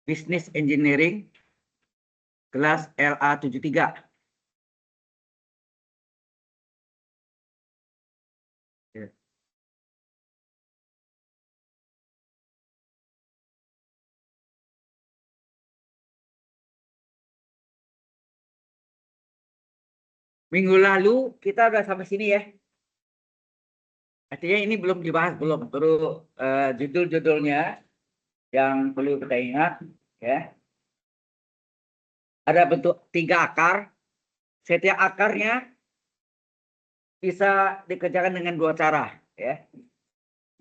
Business Engineering kelas LA73. Ya. Minggu lalu kita udah sampai sini ya. Artinya ini belum dibahas, belum. Baru judul-judulnya yang perlu kita ingat. Ya. Ada bentuk 3 akar. Setiap akarnya bisa dikerjakan dengan 2 cara. Ya.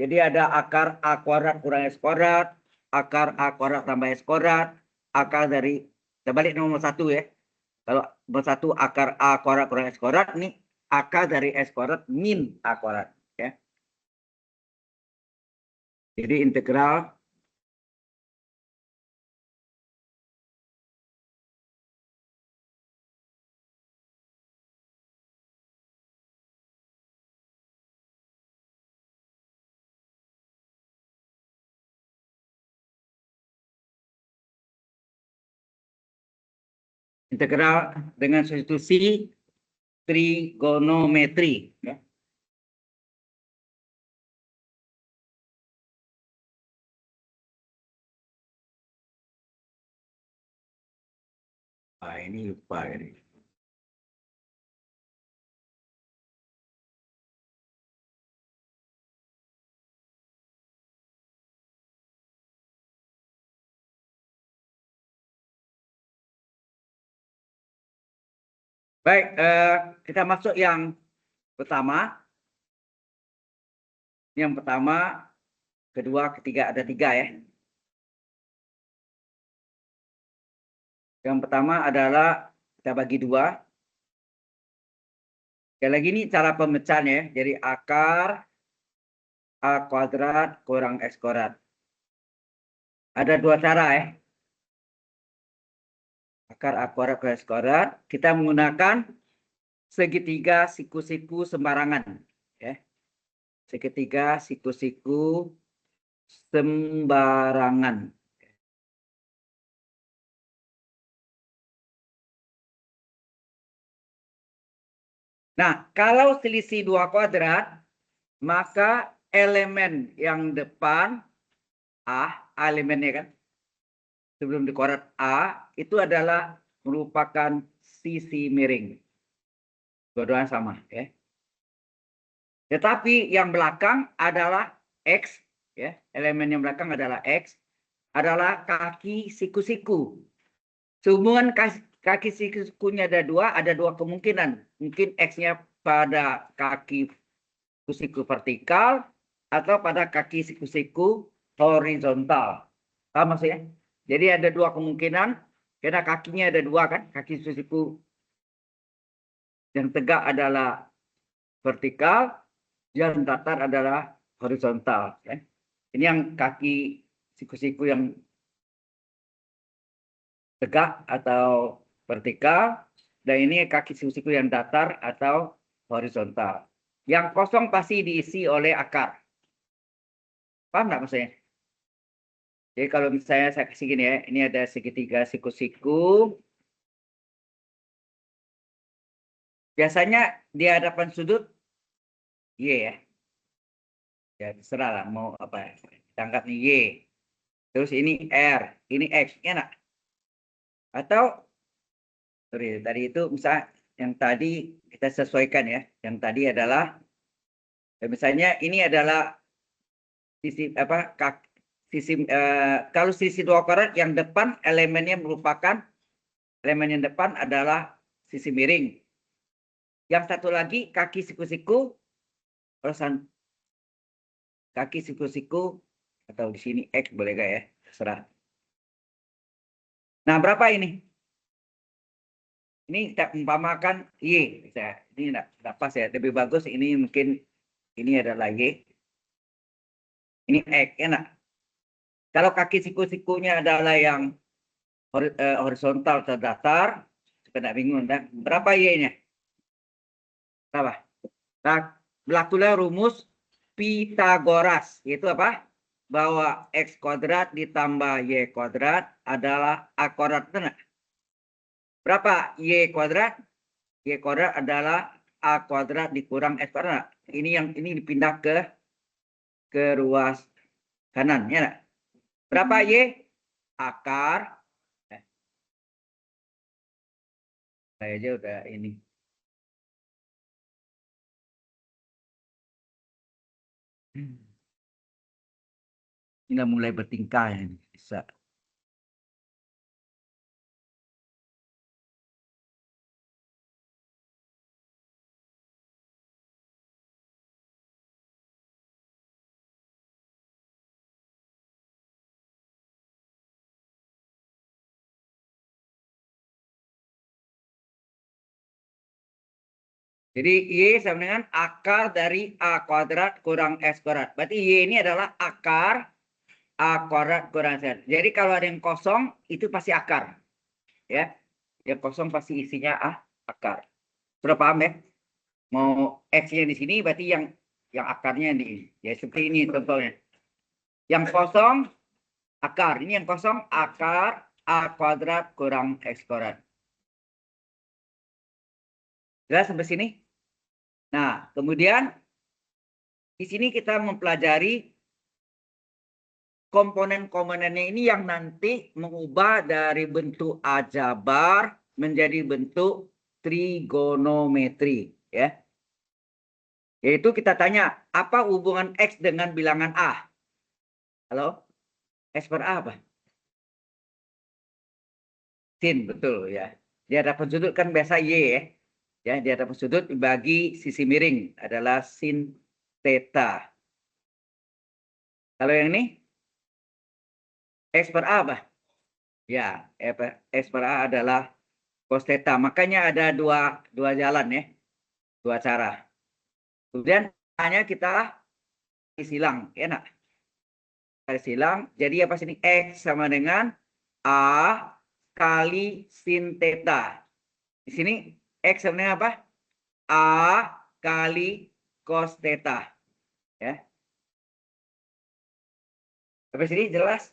Jadi ada akar A kuadrat kurang S kuadrat, akar A kuadrat tambah S kuadrat, akar dari, kita balik nomor 1 ya. Kalau nomor 1 akar A kuadrat kurang S kuadrat, ini akar dari S kuadrat min A kuadrat. Ya. Jadi integral dengan substitusi trigonometri. Ya. Ini lupa ini. Baik, kita masuk yang pertama. Yang pertama, kedua, ketiga, ada 3 ya. Yang pertama adalah kita bagi 2. Sekali lagi ini cara pemecahan ya. Jadi akar A kuadrat kurang S kuadrat. Ada 2 cara ya. Akar A kuadrat kurang S kuadrat. Kita menggunakan segitiga siku-siku sembarangan. Ya. Segitiga siku-siku sembarangan. Nah, kalau selisih 2 kuadrat, maka elemen yang depan elemennya kan, sebelum di kuadrat A, itu adalah merupakan sisi miring. Dua-duanya sama ya. Tetapi yang belakang adalah X, ya. Elemen yang belakang adalah X, adalah kaki siku-siku. Sehubungan kaki siku-sikunya ada dua kemungkinan. Mungkin X-nya pada kaki siku vertikal atau pada kaki siku-siku horizontal. Paham maksudnya? Jadi ada 2 kemungkinan, karena kakinya ada 2 kan, kaki siku yang tegak adalah vertikal, yang datar adalah horizontal. Ya. Ini yang kaki siku-siku yang tegak atau vertikal, dan ini kaki siku-siku yang datar atau horizontal. Yang kosong pasti diisi oleh akar. Paham nggak maksudnya? Jadi kalau misalnya saya kasih gini ya, ini ada segitiga siku-siku. Biasanya di hadapan sudut Y ya. Ya terserah lah mau apa ya. Kita anggap nih Y. Terus ini R, ini X, enak. Atau sorry, tadi itu misalnya yang tadi kita sesuaikan ya. Yang tadi adalah misalnya ini adalah sisi apa sisi kalau sisi 2 kuadrat yang depan elemennya merupakan elemen yang depan adalah sisi miring. Yang satu lagi kaki siku-siku kaki siku-siku atau di sini X boleh gak ya? Terserah. Nah, berapa ini? Ini kita umpamakan Y. Ini enggak pas ya. Lebih bagus ini mungkin ini adalah Y. Ini X. Enak. Kalau kaki siku-sikunya adalah yang horizontal atau datar, kita tidak bingung. Dan berapa Y-nya? Berapa? Nah, berlakulah rumus Pitagoras. Yaitu apa? bahwa X kuadrat ditambah Y kuadrat adalah A kuadrat, benar? Berapa Y kuadrat? Y kuadrat adalah A kuadrat dikurang X kuadrat. Ini yang ini dipindah ke ruas kanan, ya nak? Berapa Y? Akar. Saya aja udah ini. Ini mulai bertingkah ini. Bisa. Jadi Y sama dengan akar dari A kuadrat kurang X kuadrat. Berarti Y ini adalah akar A kuadrat kurang Z. Jadi kalau ada yang kosong, itu pasti akar. Ya, yang kosong pasti isinya akar. Sudah paham ya? Mau X-nya di sini, berarti yang akarnya di ya seperti ini contohnya. Yang kosong, akar. Ini yang kosong, akar A kuadrat kurang X kuadrat. Jelas sampai sini? Nah, kemudian di sini kita mempelajari komponen-komponennya ini yang nanti mengubah dari bentuk aljabar menjadi bentuk trigonometri, ya. Yaitu kita tanya, apa hubungan X dengan bilangan A? Halo? X per A apa? Sin, betul ya. Di hadapan sudut kan biasa Y ya. Ya, di hadapan sudut dibagi sisi miring adalah sin theta. Kalau yang ini X per A apa? Ya, X per A adalah cos theta. Makanya ada dua jalan ya. Dua cara. Kemudian hanya kita silang, enak. Silang. Jadi apa sini? X sama dengan A kali sin theta. Di sini X sama dengan apa? A kali cos theta. Ya. Sampai sini jelas?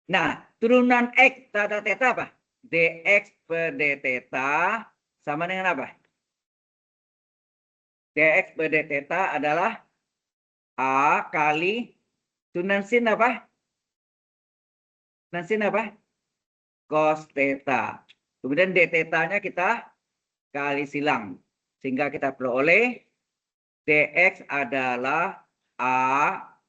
Nah, turunan X tata theta apa? Dx per d theta sama dengan apa? Dx per d theta adalah A kali turunan sin apa? Turunan sin apa? Cos theta. Kemudian d theta-nya kita kali silang. Sehingga kita peroleh dx adalah A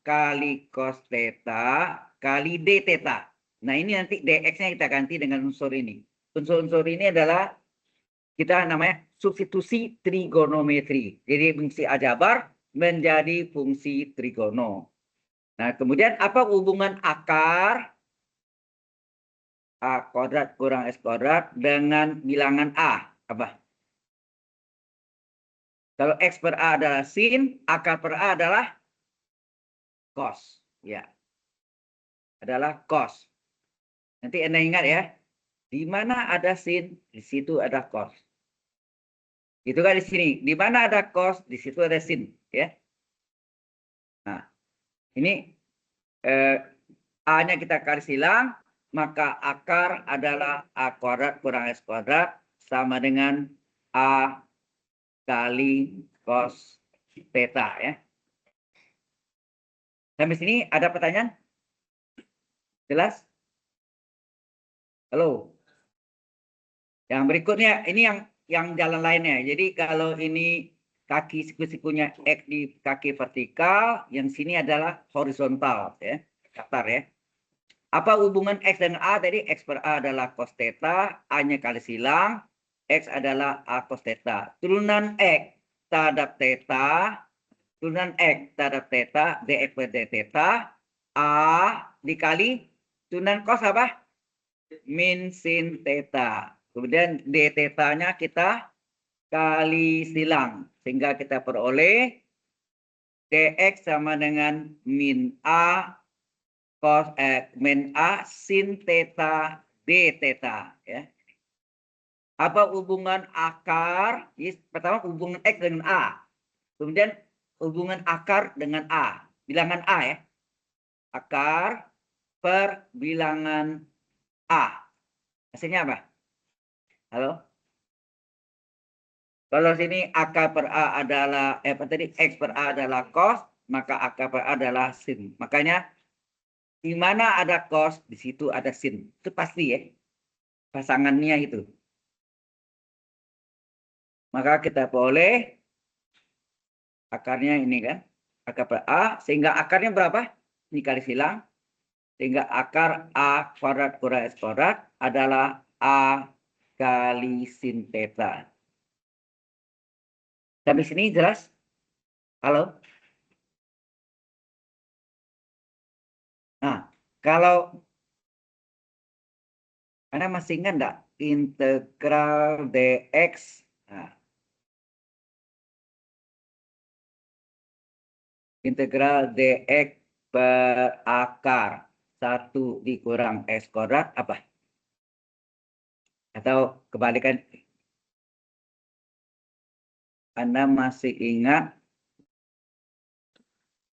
kali cos theta kali d theta. Nah, ini nanti dx-nya kita ganti dengan unsur ini. Unsur-unsur ini adalah kita namanya substitusi trigonometri. Jadi fungsi aljabar menjadi fungsi trigono. Nah, kemudian apa hubungan akar A kuadrat kurang S kuadrat dengan bilangan A? Apa? Kalau X per A adalah sin, akar per A adalah cos. Ya, adalah cos. Nanti Anda ingat ya, di mana ada sin, di situ ada cos. Itu kan di sini. Di mana ada cos, di situ ada sin. Ya. Nah, ini A-nya kita kali silang, maka akar adalah A kuadrat kurang S kuadrat sama dengan A kali cos theta. Ya. Sampai sini ada pertanyaan? Jelas? Halo? Yang berikutnya, ini yang jalan lainnya. Jadi kalau ini kaki siku-sikunya X di kaki vertikal, yang sini adalah horizontal. Ya, datar ya. Apa hubungan X dengan A tadi? X per A adalah cos theta, A-nya kali silang, X adalah A cos theta. Turunan X terhadap theta, turunan X terhadap theta, dx per d theta, A dikali turunan cos apa? Min sin theta. Kemudian d theta-nya kita kali silang. Sehingga kita peroleh dx sama dengan min A cos min A sin theta d theta. Ya. Apa hubungan akar? Pertama hubungan X dengan A. Kemudian hubungan akar dengan A. Bilangan A ya. akar per bilangan A. Hasilnya apa? Halo? Kalau sini akar per A adalah, X per A adalah cos, maka akar per A adalah sin. Makanya, di mana ada cos, di situ ada sin. Itu pasti ya. Pasangannya itu. Maka kita boleh, akarnya ini kan. Akar per A, sehingga akarnya berapa? Ini kali silang. Sehingga akar A kuadrat kurang S kuadrat adalah A kali sin theta. Sampai sini jelas? Halo? Nah, kalau Anda masih ingat enggak integral dx? Nah, integral dx per akar 1 dikurang S kuadrat apa? Atau kebalikan, Anda masih ingat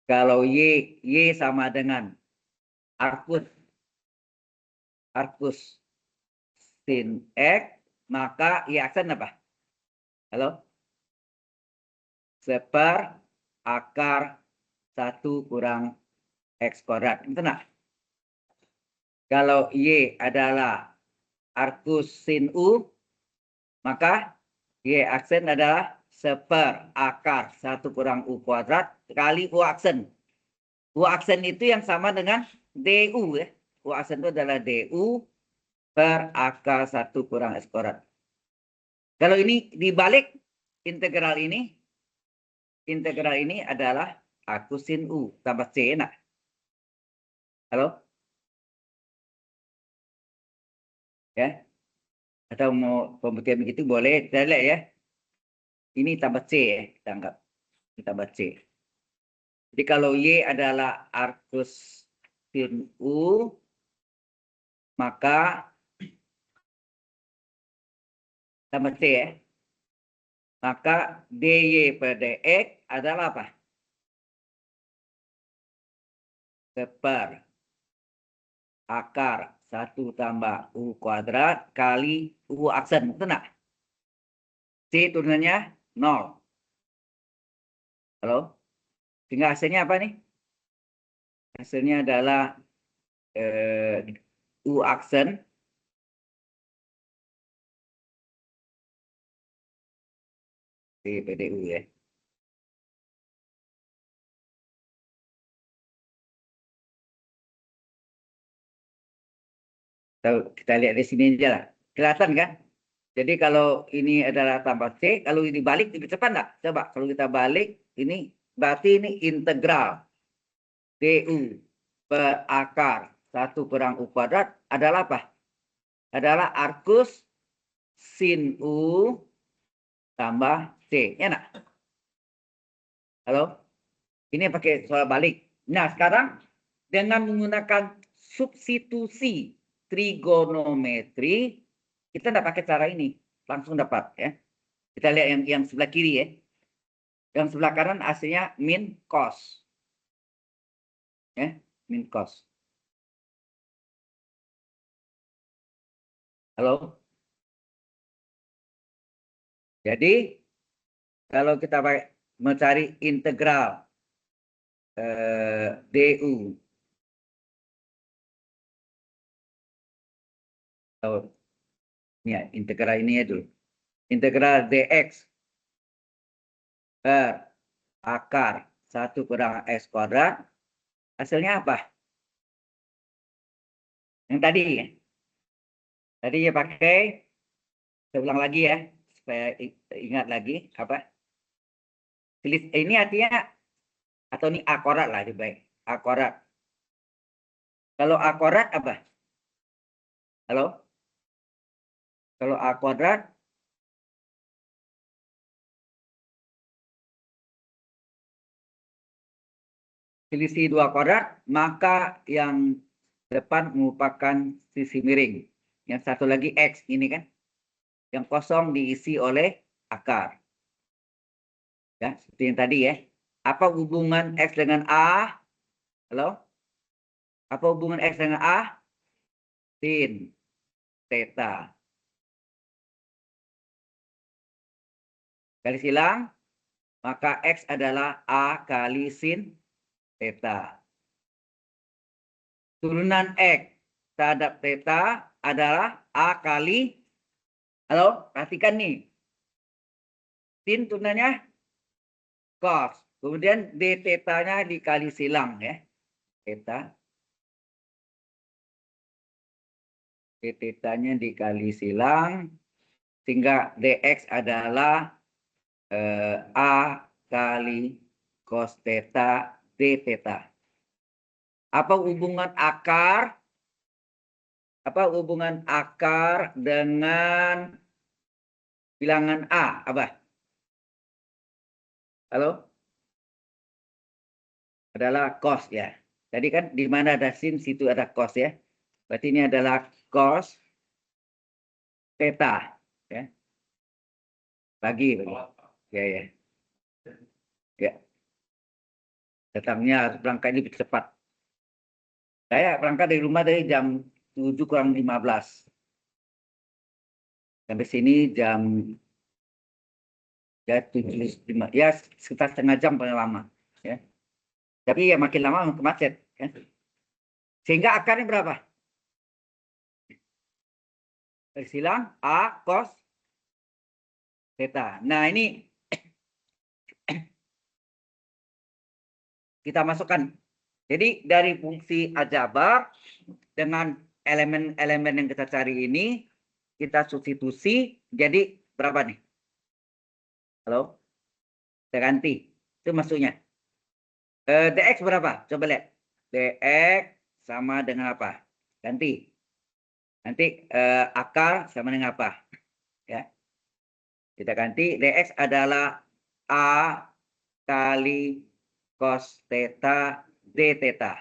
kalau Y sama dengan arcus sin X, maka Y aksen apa? Halo? Seper akar 1 kurang X kuadrat. Itu enggak? Kalau Y adalah arcus sin U, maka Y aksen adalah seper akar 1 kurang U kuadrat kali U aksen. U aksen itu yang sama dengan DU ya. U aksen itu adalah DU per akar 1 kurang S kuadrat. Kalau ini dibalik, integral ini adalah arcus sin U tambah C. Nah. Halo? Ya. Atau mau pembuktian begitu boleh. Kita lihat ya. Ini tambah C ya. Kita anggap. Kita tambah C. Jadi kalau Y adalah arcus sin U, maka tambah C ya. Maka DY per DX adalah apa? Seper akar 1 tambah U kuadrat kali U aksen. Betul nggak? C turunannya 0. Halo? Sehingga hasilnya apa nih? Hasilnya adalah U aksen di PDU ya. Kita lihat di sini aja lah. Kelihatan kan? Jadi kalau ini adalah tambah C, kalau ini balik lebih cepat nggak? Coba kalau kita balik, ini berarti ini integral DU per akar 1 kurang U kuadrat adalah apa? Adalah arcus sin U tambah C. Ya nak? Halo? Ini pakai soal balik. Nah sekarang dengan menggunakan substitusi trigonometri, kita tidak pakai cara ini. Langsung dapat ya. Kita lihat yang sebelah kiri ya. Yang sebelah kanan hasilnya min cos. Ya, min cos. Halo? Jadi, kalau kita mencari integral DU. Oh, ya, integral ini ya dulu. Integral DX per akar 1 kurang S kuadrat. Hasilnya apa? Yang tadi ya. Tadi ya pakai, saya ulang lagi ya, supaya ingat lagi apa. Ini artinya, atau ini A kuadrat lah lebih baik. A kuadrat. Kalau A kuadrat apa? Halo? Kalau A kuadrat, selisih 2 kuadrat, maka yang depan merupakan sisi miring. Yang satu lagi X ini kan. Yang kosong diisi oleh akar. Ya, seperti yang tadi ya. Apa hubungan X dengan A? Halo? Apa hubungan X dengan A? Sin theta. Garis silang, maka X adalah A kali sin theta. Turunan X terhadap theta adalah A kali, halo, perhatikan nih. Sin turunannya cos. Kemudian D theta-nya dikali silang ya. Theta. D theta-nya dikali silang. Sehingga dx adalah A kali cos theta D theta. Apa hubungan akar? Apa hubungan akar dengan bilangan A? Apa? Halo? Adalah cos ya. Tadi kan di mana ada sin, situ ada cos ya. Berarti ini adalah cos theta ya. Bagi. Ya ya. Ya. Datangnya harus berangkat lebih cepat. Saya berangkat dari rumah dari jam 7 kurang 15. Sampai sini jam ya 7.05. Ya sekitar setengah jam paling lama. Ya. Tapi ya makin lama makin macet. Ya. Sehingga akarnya berapa? Silang A cos theta. Nah ini kita masukkan. Jadi dari fungsi aljabar dengan elemen-elemen yang kita cari ini kita substitusi jadi berapa nih? Halo? Kita ganti. Itu maksudnya. dx berapa? Coba lihat. dx sama dengan apa? Ganti. Nanti akar sama dengan apa? Ya. Kita ganti. dx adalah A kali cos theta D theta.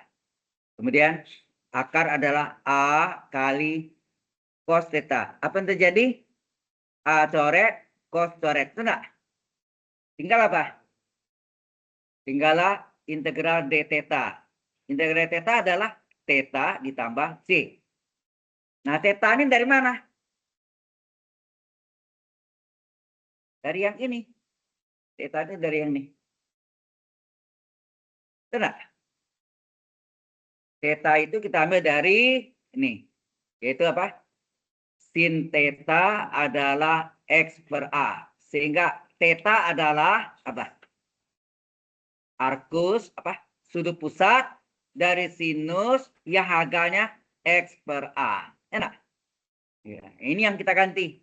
Kemudian akar adalah A kali cos theta. Apa yang terjadi? A coret, cos coret. Itu enggak? Tinggal apa? Tinggallah integral d theta. Integral theta adalah theta ditambah c. Nah, theta ini dari mana? Dari yang ini. Theta ini dari yang ini. Benar? Theta itu kita ambil dari ini. Yaitu apa? Sin theta adalah X per A. Sehingga theta adalah apa? Arcus apa? Sudut pusat dari sinus yang harganya X per A. Enak? Ya, ini yang kita ganti.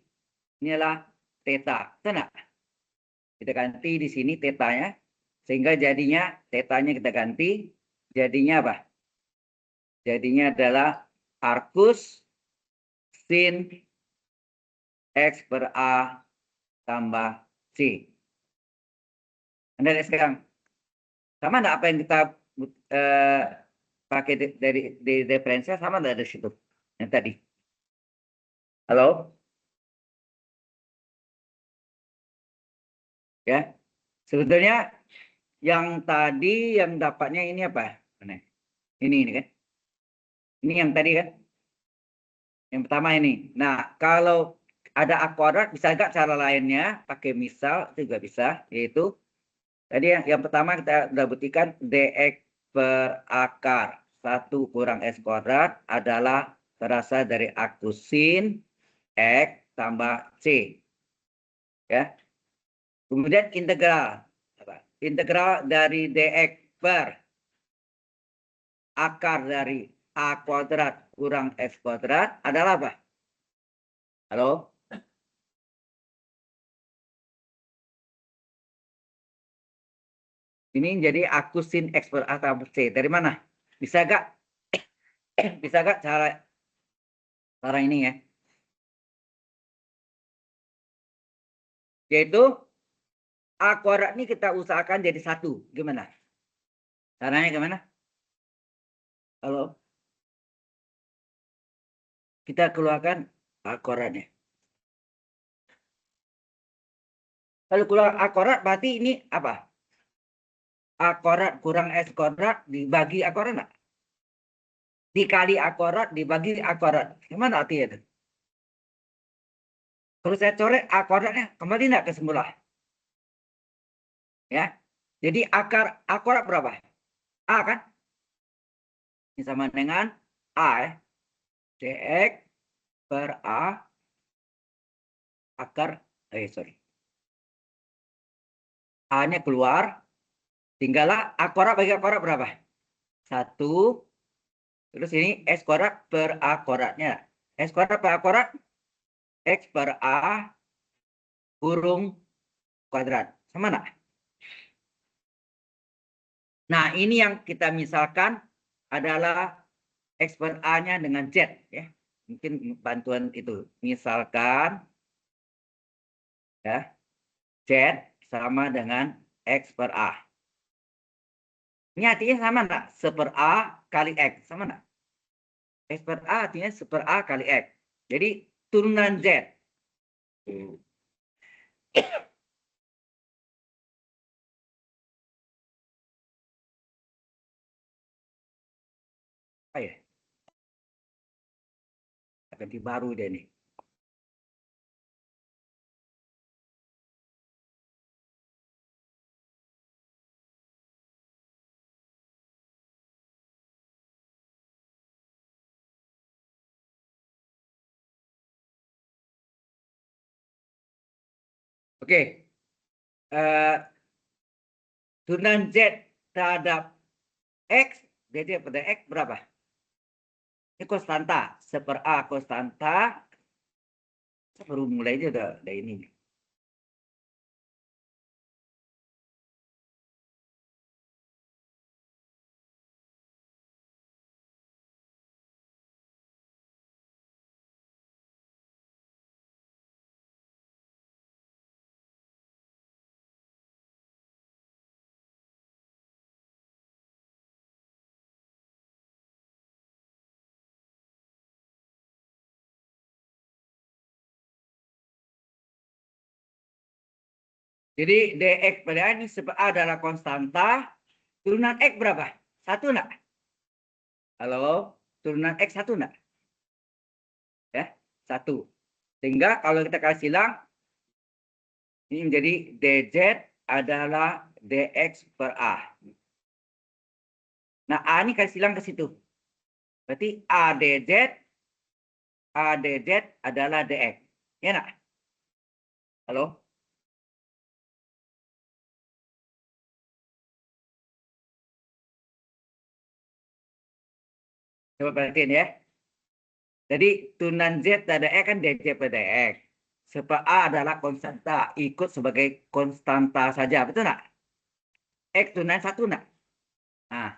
Ini adalah theta. Enak? Kita ganti di sini tetanya. Sehingga jadinya tetanya kita ganti. Jadinya apa? Jadinya adalah arcus sin X per A tambah C. Anda lihat sekarang. Sama enggak apa yang kita pakai dari referensinya sama enggak dari situ? Yang tadi. Halo? Ya. Sebetulnya yang tadi yang dapatnya ini apa? Ini kan. Ini yang tadi kan. Yang pertama ini. Nah, kalau ada A kuadrat bisa enggak cara lainnya pakai misal itu juga bisa, yaitu tadi yang pertama kita sudah buktikan dx per akar 1 kurang S kuadrat adalah berasal dari arcus sin X tambah C. Ya. Kemudian integral. Integral dari dx per akar dari A kuadrat kurang S kuadrat adalah apa? Halo? Ini jadi arcus sin X per A tambah C. Dari mana? Bisa gak? Bisa gak cara ini ya? Yaitu A kuadrat ini kita usahakan jadi 1. Gimana? Caranya gimana? Halo? Kita keluarkan A kuadratnya. Kalau keluar A kuadrat berarti ini apa? A kuadrat kurang S kuadrat dibagi A kuadrat enggak? dikali akurat dibagi akurat. Gimana artinya itu? Kalau saya coret akuratnya kembali enggak ke semula? Ya. Jadi akar akurat berapa? A kan? Ini sama dengan A ya. Dx per A akar, sorry. A-nya keluar, tinggallah akurat bagi akurat berapa? 1. Terus ini S kuadrat per A kuadratnya. S kuadrat per A kuadrat, X per A kurung kuadrat. Sama enggak? Nah, ini yang kita misalkan adalah X per A-nya dengan Z. Ya. Mungkin bantuan itu. Misalkan ya, Z sama dengan X per A. Ini artinya sama enggak? 1 A kali X. Sama enggak? X per A artinya 1 A kali X. Jadi turunan Z. Apa ya? Ganti baru deh nih. Oke. Turunan Z terhadap X, jadi pada X berapa? Ini konstanta. 1 A konstanta. Baru mulai aja udah ini. Jadi dx pada A ini 1 A adalah konstanta. Turunan X berapa? 1 enggak? Halo? Turunan X 1 enggak? Ya, 1. Sehingga kalau kita kasih silang, ini menjadi dz adalah dx per A. Nah, A ini kasih silang ke situ. Berarti A dz adalah dx. Ya enggak? Halo? Coba perhatiin ya. Jadi turunan Z ada E kan dz per dx. 1 A adalah konstanta. Ikut sebagai konstanta saja. Betul enggak? X turunan 1 enggak? Nah,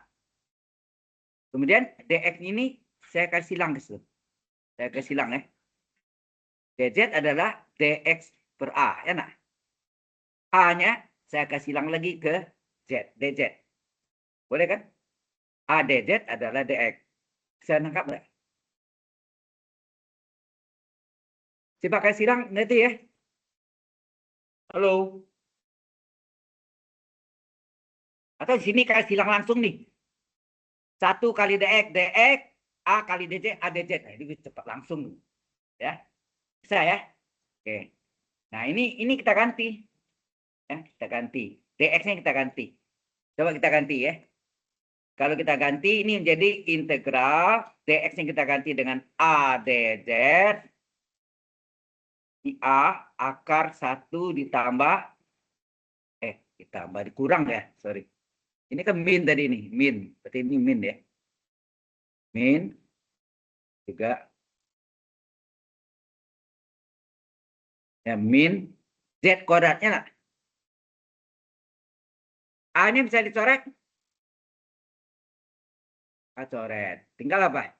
kemudian dx ini saya kasih silang ke situ. Saya kasih silang ya. Dz adalah dx per A. Ya enggak? A-nya saya kasih silang lagi ke Z. dz. Boleh kan? A dz adalah dx. Bisa nangkap enggak? Coba kasih silang nanti ya. Halo? Atau di sini kasih silang langsung nih. 1 kali dx, A kali dz, A dz. Nah, ini cepat langsung. Ya. Bisa ya? Oke. Nah, ini kita ganti. Ya, kita ganti. Dx-nya kita ganti. Coba kita ganti ya. Kalau kita ganti, ini menjadi integral. Dx yang kita ganti dengan A dz. Di A, akar 1 ditambah. Ditambah, dikurang ya. Sorry. Ini kan min tadi ini. Min. Berarti ini min ya. Min. Juga. Ya, min. Z kuadratnya lah. A-nya bisa dicoret? Coret. Tinggal apa?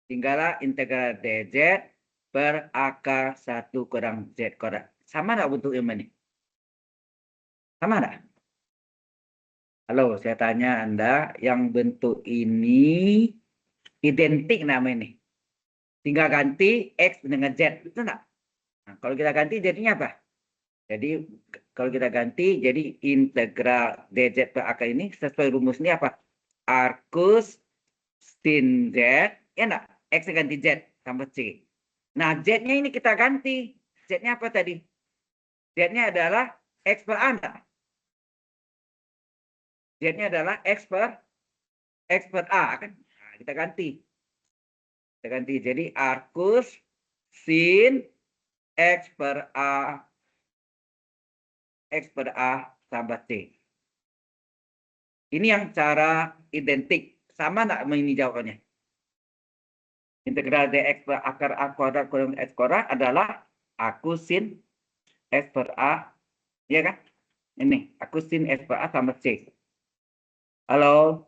Tinggallah integral dz per akar 1 kurang z kuadrat. Sama nggak bentuk ini? Sama nggak? Halo, saya tanya Anda, yang bentuk ini identik namanya ini. Tinggal ganti X dengan Z. Betul nggak? Nah, kalau kita ganti jadinya apa? Jadi kalau kita ganti jadi integral dz per akar ini sesuai rumus ini apa? Arcus sin Z, ya enggak? X ganti Z tambah C. Nah, Z-nya ini kita ganti. Z-nya apa tadi? Z-nya adalah X per A enggak? Z-nya adalah X per A kan? Nah, kita ganti. Kita ganti. Jadi arcus sin X per A tambah C. Ini yang cara identik. Sama enggak ini jawabannya? Integral dx per akar A kuadrat kurang X kuadrat adalah arcus sin X per A. Ya kan? Ini, arcus sin X per A tambah C. Halo?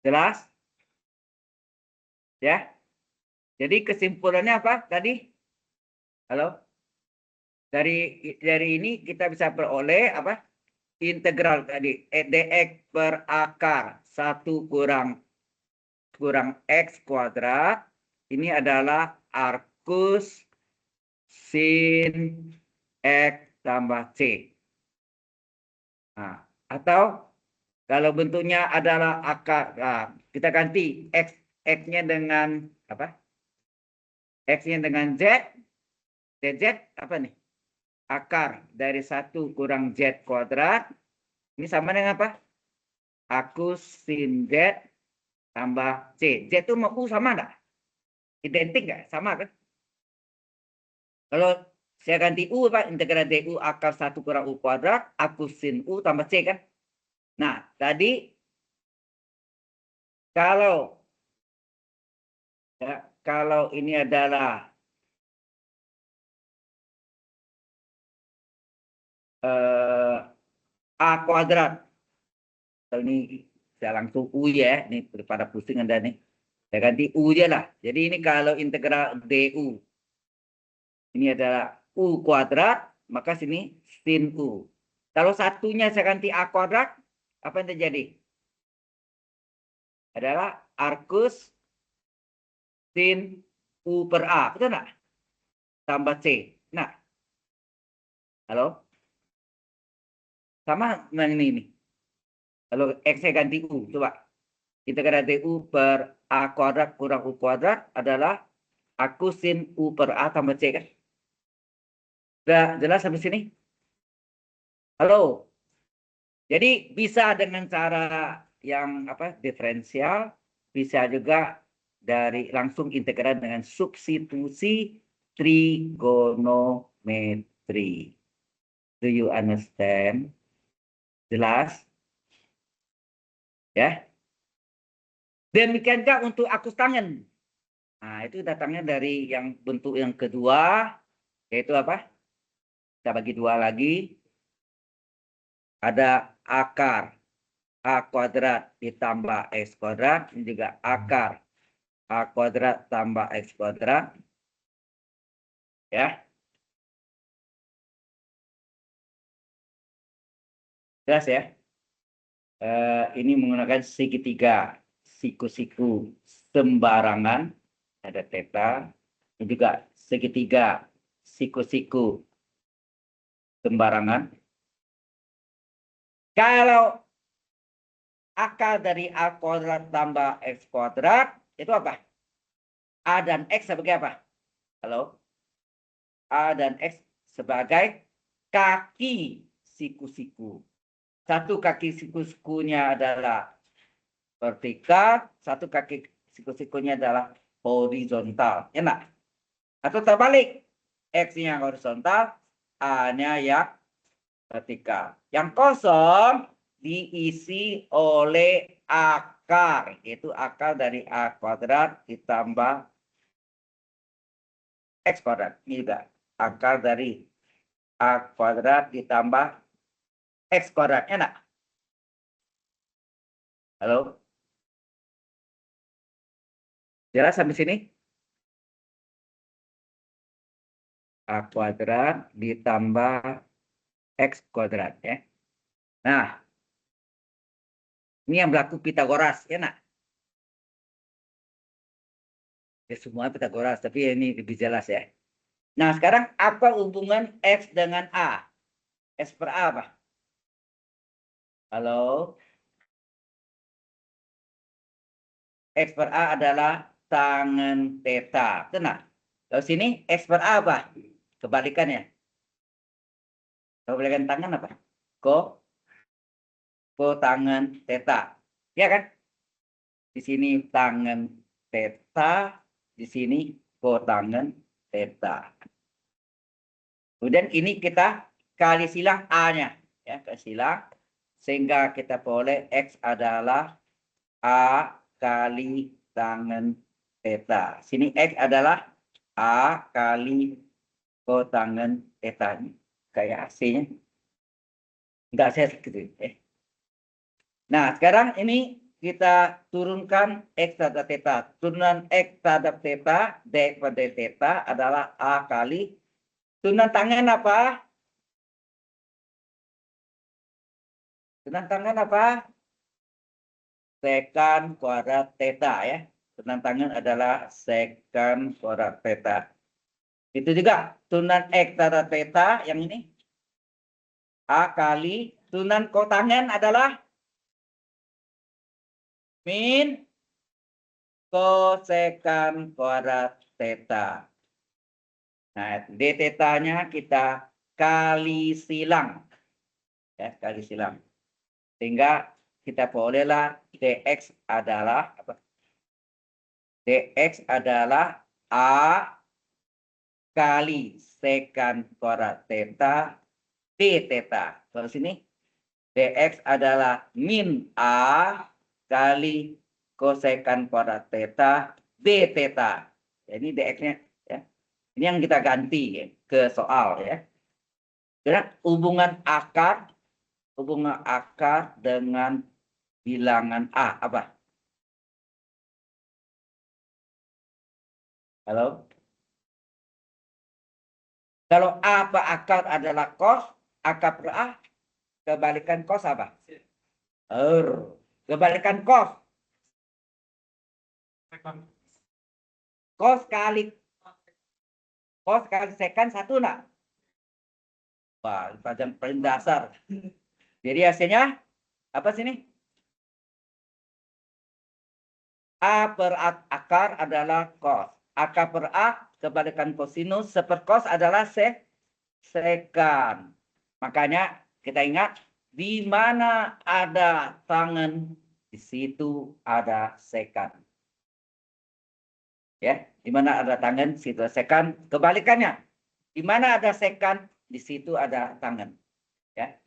Jelas? Ya? Jadi kesimpulannya apa tadi? Halo? Dari ini kita bisa peroleh apa? Integral tadi dx per akar 1 kurang X kuadrat. Ini adalah arcus sin X tambah C. Nah, atau kalau bentuknya adalah akar, nah, kita ganti X-nya dengan apa? X-nya dengan Z. Z apa nih? Akar dari 1 kurang Z kuadrat. Ini sama dengan apa? Arcus sin Z tambah C. Z itu mau U sama enggak? Identik nggak? Sama kan? Kalau saya ganti U, Pak, integral DU akar 1 kurang U kuadrat, arcus sin U tambah C kan? Nah, tadi kalau kalau ini adalah A kuadrat. Kalau ini saya langsung U ya, ini daripada pusing Anda nih. Saya ganti U aja lah. Jadi ini kalau integral DU ini adalah U kuadrat, maka sini sin U. Kalau satunya saya ganti A kuadrat, apa yang terjadi? Adalah arcus sin U per A. Betul nggak? Tambah C. Nah, halo? Sama dengan ini. Kalau X saya ganti U, coba. Integral DU per A kuadrat kurang U kuadrat adalah arcus sin U per A tambah C kan? Udah jelas sampai sini? Halo? Jadi bisa dengan cara yang apa diferensial, bisa juga dari langsung integral dengan substitusi trigonometri. Do you understand? Jelas? Ya. Demikian juga untuk akus tangan. Nah, itu datangnya dari yang bentuk yang kedua, yaitu apa? Kita bagi dua lagi. Ada akar A kuadrat ditambah X kuadrat. Ini juga akar A kuadrat tambah X kuadrat. Ya. Jelas ya? Ini menggunakan segitiga siku-siku sembarangan. Ada theta. Ini juga segitiga siku-siku sembarangan. Kalau akar dari A kuadrat tambah X kuadrat, itu apa? A dan X sebagai apa? Halo? A dan X sebagai kaki siku-siku. Satu kaki siku-sikunya adalah vertikal, satu kaki siku-sikunya adalah horizontal. Ya enggak? Atau terbalik. X-nya horizontal, A-nya yang vertikal. Yang kosong diisi oleh akar. Itu akar dari A kuadrat ditambah X kuadrat. Ini juga akar dari A kuadrat ditambah X kuadrat. Enak? Halo? Jelas sampai sini? A kuadrat ditambah X kuadrat. Ya. Nah, ini yang berlaku Pitagoras. Ya, nak? Ya, semua Pitagoras, tapi ini lebih jelas ya. Nah, sekarang apa hubungan X dengan A? X per A apa? Halo? X per A adalah tangen theta. Tenang. Lalu sini X per A apa? Kebalikannya. Kebalikan tangan apa? Kotangen theta. Ya kan? Di sini tangen theta, di sini kotangen theta. Kemudian ini kita kali silang A-nya. Ya, kali silang. Sehingga kita boleh X adalah A kali tangen theta. Sini X adalah A kali kotangen theta. Kayak AC-nya. Enggak saya gitu. Nah, sekarang ini kita turunkan X terhadap theta. Turunan X terhadap theta, dx pada theta adalah A kali. Turunan tangan apa? Turunan tangan apa? Sekan kuadrat theta ya. Turunan tangan adalah sekan kuadrat theta. Itu juga turunan X terhadap theta yang ini. A kali. Turunan kotangen adalah min kosekan kuadrat theta. Nah, d theta-nya kita kali silang. Ya, kali silang. Sehingga kita bolehlah dx adalah apa? Dx adalah A kali sekan kuadrat theta d theta. Terus sini dx adalah min A kali kosekan kuadrat theta d theta. Ini dx-nya ya. Ini yang kita ganti ya, ke soal ya. Karena hubungan akar dengan bilangan A apa? Halo? Kalau A per akar adalah cos, akar per A, kebalikan cos apa? Kebalikan cos. Cos kali sekan satu nak? Wah, pelajaran paling dasar. Jadi hasilnya apa sini? A per akar adalah cos. Akar per A kebalikan kosinus sepercos adalah sekan. Makanya kita ingat di mana ada tangan di situ ada sekan. Ya, di mana ada tangan, situ ada sekan. Kebalikannya, di mana ada sekan, di situ ada tangan. Ya.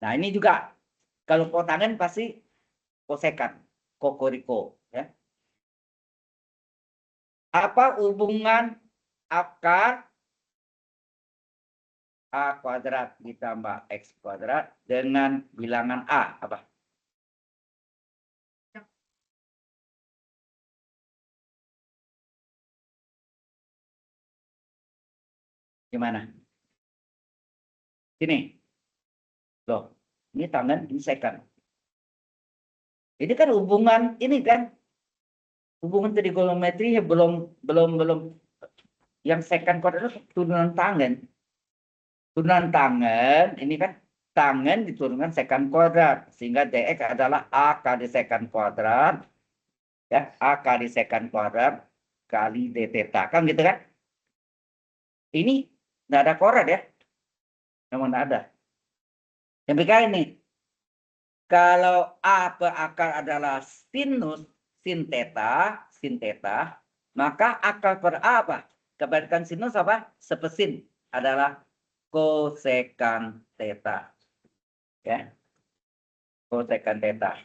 Nah, ini juga kalau tangan pasti kosekan, kokoriko. Ya. Apa hubungan akar A kuadrat ditambah X kuadrat dengan bilangan A? Apa? Gimana? Sini. Loh, ini tangan, ini sekan. Ini kan hubungan, ini kan hubungan trigonometrinya belum yang sekan kuadrat turunan tangan. Turunan tangan ini kan tangan diturunkan sekan kuadrat sehingga dx adalah A kali sekan kuadrat ya, A kali sekan kuadrat kali d theta kan gitu kan. Ini nggak ada kuadrat ya, memang nggak ada. Yang begini nih, kalau A per akar adalah sinus sin theta, maka akar per A apa? Kebalikan sinus apa? Sepesin adalah kosekan theta. Ya. Kosekan theta.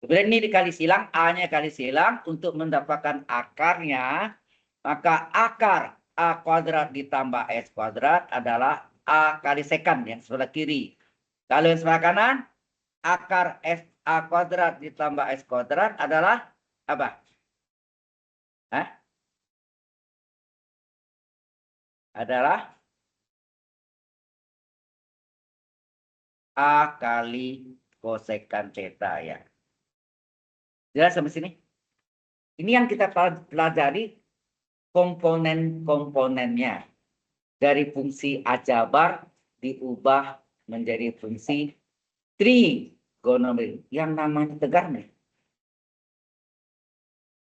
Kemudian ini dikali silang, A-nya kali silang untuk mendapatkan akarnya, maka akar A kuadrat ditambah S kuadrat adalah A kali sekan yang sebelah kiri. Kalau yang sebelah kanan, akar S A kuadrat ditambah S kuadrat adalah apa? Hah? Adalah A kali kosekan theta ya. Jelas sampai sini? Ini yang kita pelajari komponen-komponennya. Dari fungsi aljabar diubah menjadi fungsi trigonometri yang namanya tegar nih.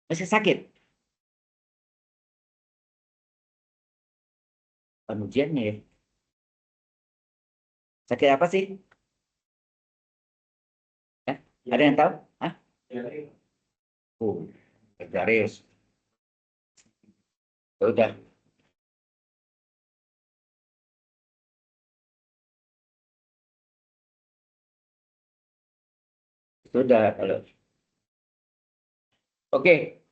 Masih sakit? Ujiannya ya. Sakit apa sih? Ya? Ada yang tahu? Hah? Garis. Ya udah. Sudah kalau. Oke,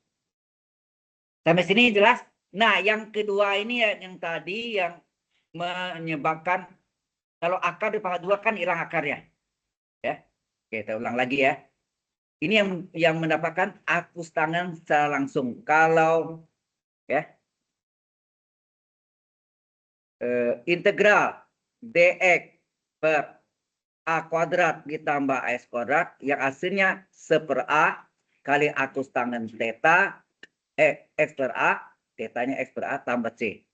sampai sini jelas. Nah, yang kedua ini ya, yang tadi yang menyebabkan kalau akar di pangkat dua kan hilang akarnya, ya. Oke, kita ulang lagi ya. Ini yang mendapatkan akus tangan secara langsung. Kalau ya integral dx per a kuadrat ditambah x kuadrat yang hasilnya 1/a kali akus tangan theta x per a, tetanya x per a tambah c.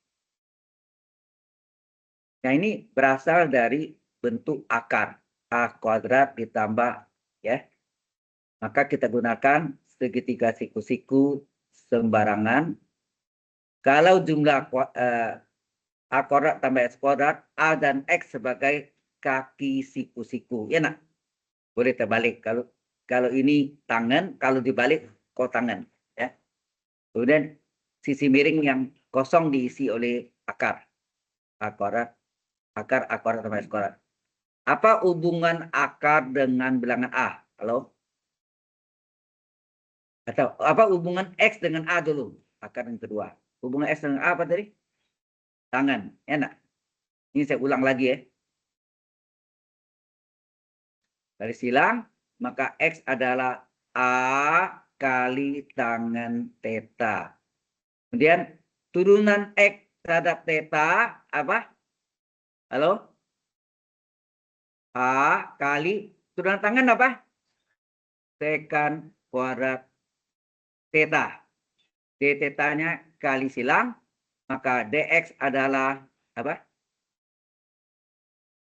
Nah, ini berasal dari bentuk akar a kuadrat ditambah ya. Maka kita gunakan segitiga siku-siku sembarangan. Kalau jumlah a kuadrat tambah x kuadrat, a dan x sebagai kaki siku-siku. Ya nak? Boleh terbalik. Kalau ini tangan, kalau dibalik kotangan. Ya. Kemudian sisi miring yang kosong diisi oleh akar. A kuadrat, a kuadrat tambah x kuadrat. Apa hubungan akar dengan bilangan A? Halo? Atau apa hubungan X dengan A dulu? Akar yang kedua. Hubungan X dengan A apa tadi? Tangan. Enak. Ini saya ulang lagi ya. Dari silang, maka X adalah A kali tangan theta. Kemudian turunan X terhadap theta apa? Halo? A kali turunan tangan apa? Tekan kuadrat theta. D tetanya kali silang, maka dx adalah apa?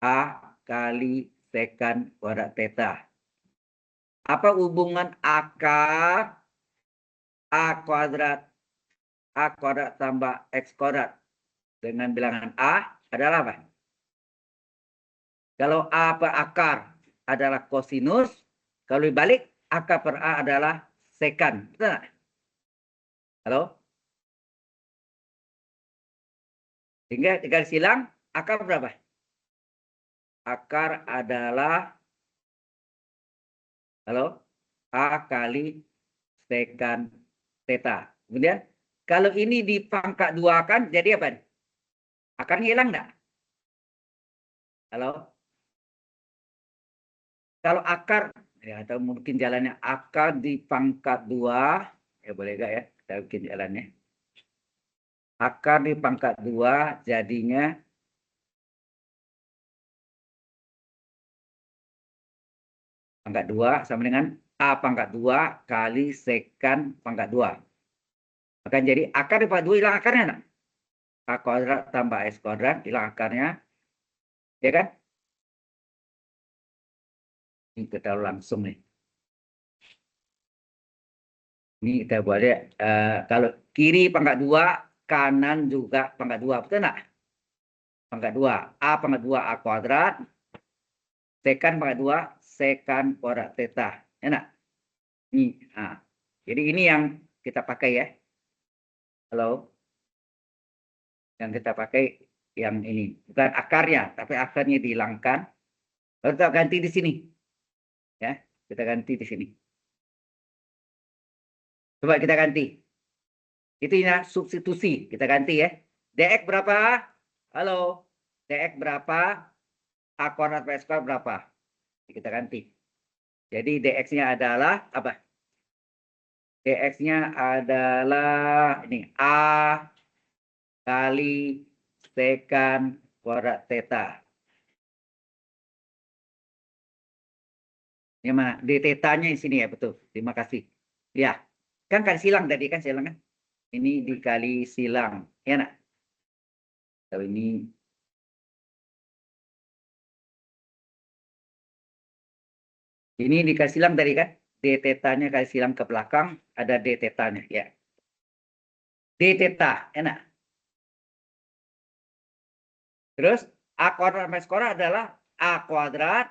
A kali sekan kuadrat theta. Apa hubungan akar A kuadrat tambah X kuadrat dengan bilangan A adalah apa? Kalau A per akar adalah kosinus, kalau dibalik akar per A adalah sekan. Betul nggak? Halo? Sehingga garis silang, akar berapa? Akar adalah, halo? A kali sekan theta. Kemudian, kalau ini dipangkat dua kan, jadi apa? Akarnya hilang nggak? Halo? Kalau akar, ya, atau mungkin jalannya akar dipangkat dua, ya boleh nggak ya? Kita bikin jalannya. Akar dipangkat dua, jadinya pangkat dua sama dengan A pangkat dua kali sekan pangkat dua. Akan jadi akar dipangkat dua hilang akarnya, nak? A kuadrat tambah S kuadrat hilang akarnya, ya kan? Ini kita langsung nih. Ini kita buat ya. Kalau kiri pangkat dua, kanan juga pangkat dua, betul nggak? Pangkat dua, A pangkat dua A kuadrat, sekan pangkat dua, sekan kuadrat theta. Enak? Ini. Nah. Jadi ini yang kita pakai ya. Halo? Yang kita pakai yang ini. Bukan akarnya, tapi akarnya dihilangkan. Lalu kita ganti di sini. Ya, kita ganti di sini. Coba kita ganti. Itu ya substitusi. Kita ganti ya. dx berapa? Halo? dx berapa? A kuadrat plus kuadrat berapa? Kita ganti. Jadi dx-nya adalah apa? dx-nya adalah ini A kali sekan kuadrat theta. Yang mana? D theta-nya di sini ya, betul. Terima kasih. Ya, kan kali silang tadi kan silang kan? Ini dikali silang. Ya, nak? Kalau ini dikali silang tadi kan? D tetanya kali silang ke belakang, ada D tetanya ya. D teta, enak. Terus A kuadrat sama S kuadrat adalah A kuadrat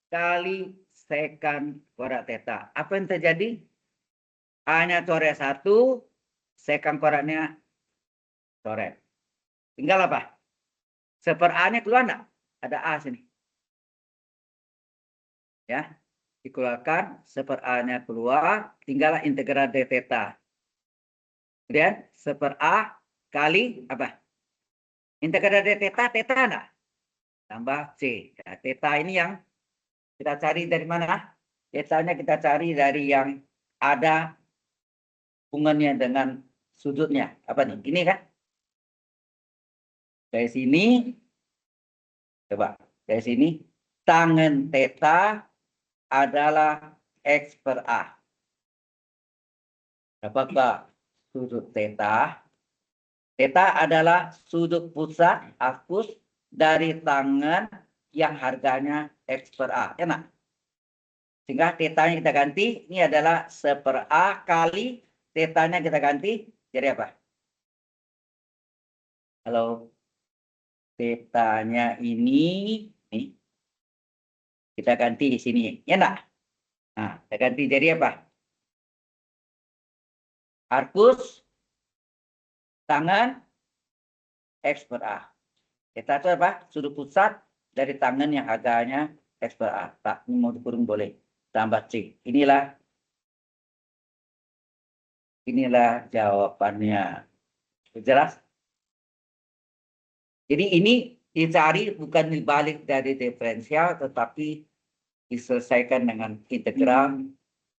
kali sekant kuadrat teta. Apa yang terjadi? A-nya coret 1, sekant kuadratnya coret. Tinggal apa? Seper A-nya keluar enggak? Ada A sini. Ya, dikeluarkan, seper A-nya keluar, tinggallah integral D teta. Kemudian seper A kali apa? Integral D teta, teta enggak? Tambah C. Ya, teta ini yang kita cari dari mana? Tetanya kita cari dari yang ada hubungannya dengan sudutnya. Apa nih? Ini kan? Dari sini, coba. Dari sini, tangen teta adalah X per A. Apakah sudut teta? Teta adalah sudut pusat apus dari tangen yang harganya X per A. Enak? Sehingga tetanya kita ganti, ini adalah seper A kali tetanya kita ganti, jadi apa? Kalau tetanya ini, kita ganti di sini, ya enggak? Nah, kita ganti jadi apa? Arcus tangan X per A. Teta itu apa? Sudut pusat dari tangan yang harganya X per A. Tak, ini mau dikurung boleh. Tambah C. Inilah jawabannya. Jelas? Jadi ini dicari bukan dibalik dari diferensial, tetapi diselesaikan dengan integral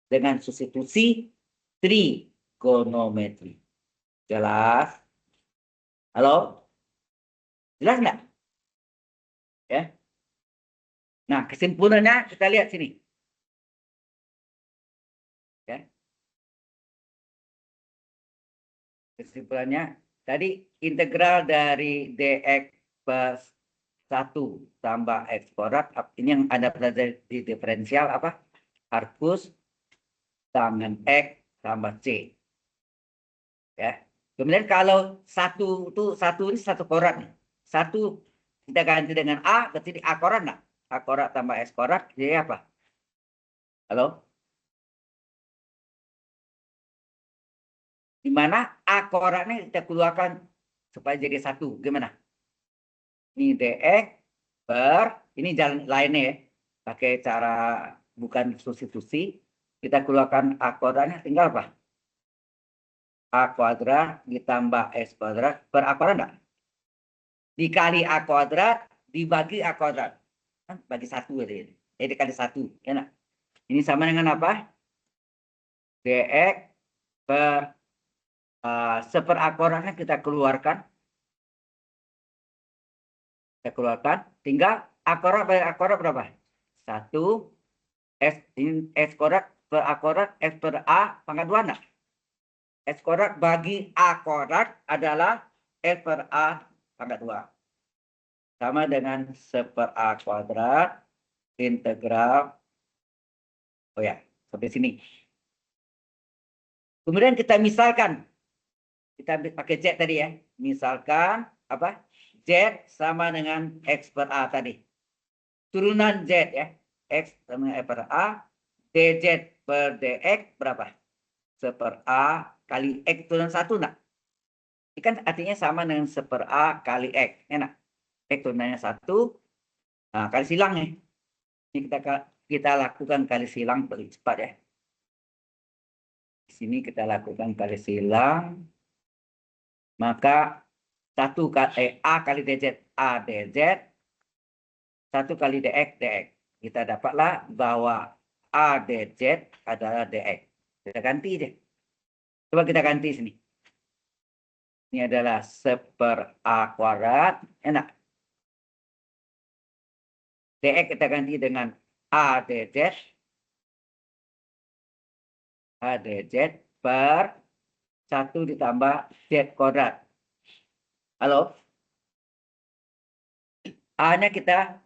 dengan substitusi trigonometri. Jelas? Halo? Jelas nggak? Ya. Nah, kesimpulannya kita lihat sini. Ya. Kesimpulannya, tadi integral dari dx plus 1 tambah x kuadrat, ini yang Anda pelajari di diferensial apa? Arcus tangen x tambah c. Ya. Kemudian kalau satu ini satu kuadrat nih. Satu kita ganti dengan A, berarti A kuadrat enggak? A kuadrat tambah S kuadrat jadi apa? Halo? Di mana A kuadratnya kita keluarkan supaya jadi satu. Gimana? Ini DX per, ini jalan lainnya ya. Pakai cara bukan substitusi. Kita keluarkan A kuadratnya tinggal apa? A kuadrat ditambah S kuadrat per A kuadrat enggak? Dikali A kuadrat dibagi A kuadrat. Kan bagi satu ya. Dikali satu. Ya, nah. Ini sama dengan apa? DX per seper A kuadratnya kita keluarkan. Kita keluarkan. Tinggal A kuadrat bagi A kuadrat berapa? 1 S kuadrat per A kuadrat S per A pangkat 2 enggak? S kuadrat bagi A kuadrat adalah S per A pangkat 2. Sama dengan seper A kuadrat integral. Oh ya, sampai sini. Kemudian kita misalkan. Kita pakai Z tadi ya. Misalkan apa? Z sama dengan X per A tadi. Turunan Z ya. X sama dengan X per A. DZ per DX berapa? Seper A kali X turunan 1 enggak? Ini kan artinya sama dengan seper A kali X. Enak. X turunannya 1. Nah, kali silang nih. Ini kita lakukan kali silang paling cepat ya. Di sini kita lakukan kali silang. Maka 1 kali A kali DZ A DZ. 1 kali DX DX. Kita dapatlah bahwa A DZ adalah DX. Kita ganti deh. Coba kita ganti sini. Ini adalah seper A kuadrat. Enak. DX kita ganti dengan A DZ. A DZ per 1 ditambah Z kuadrat. Halo? A-nya kita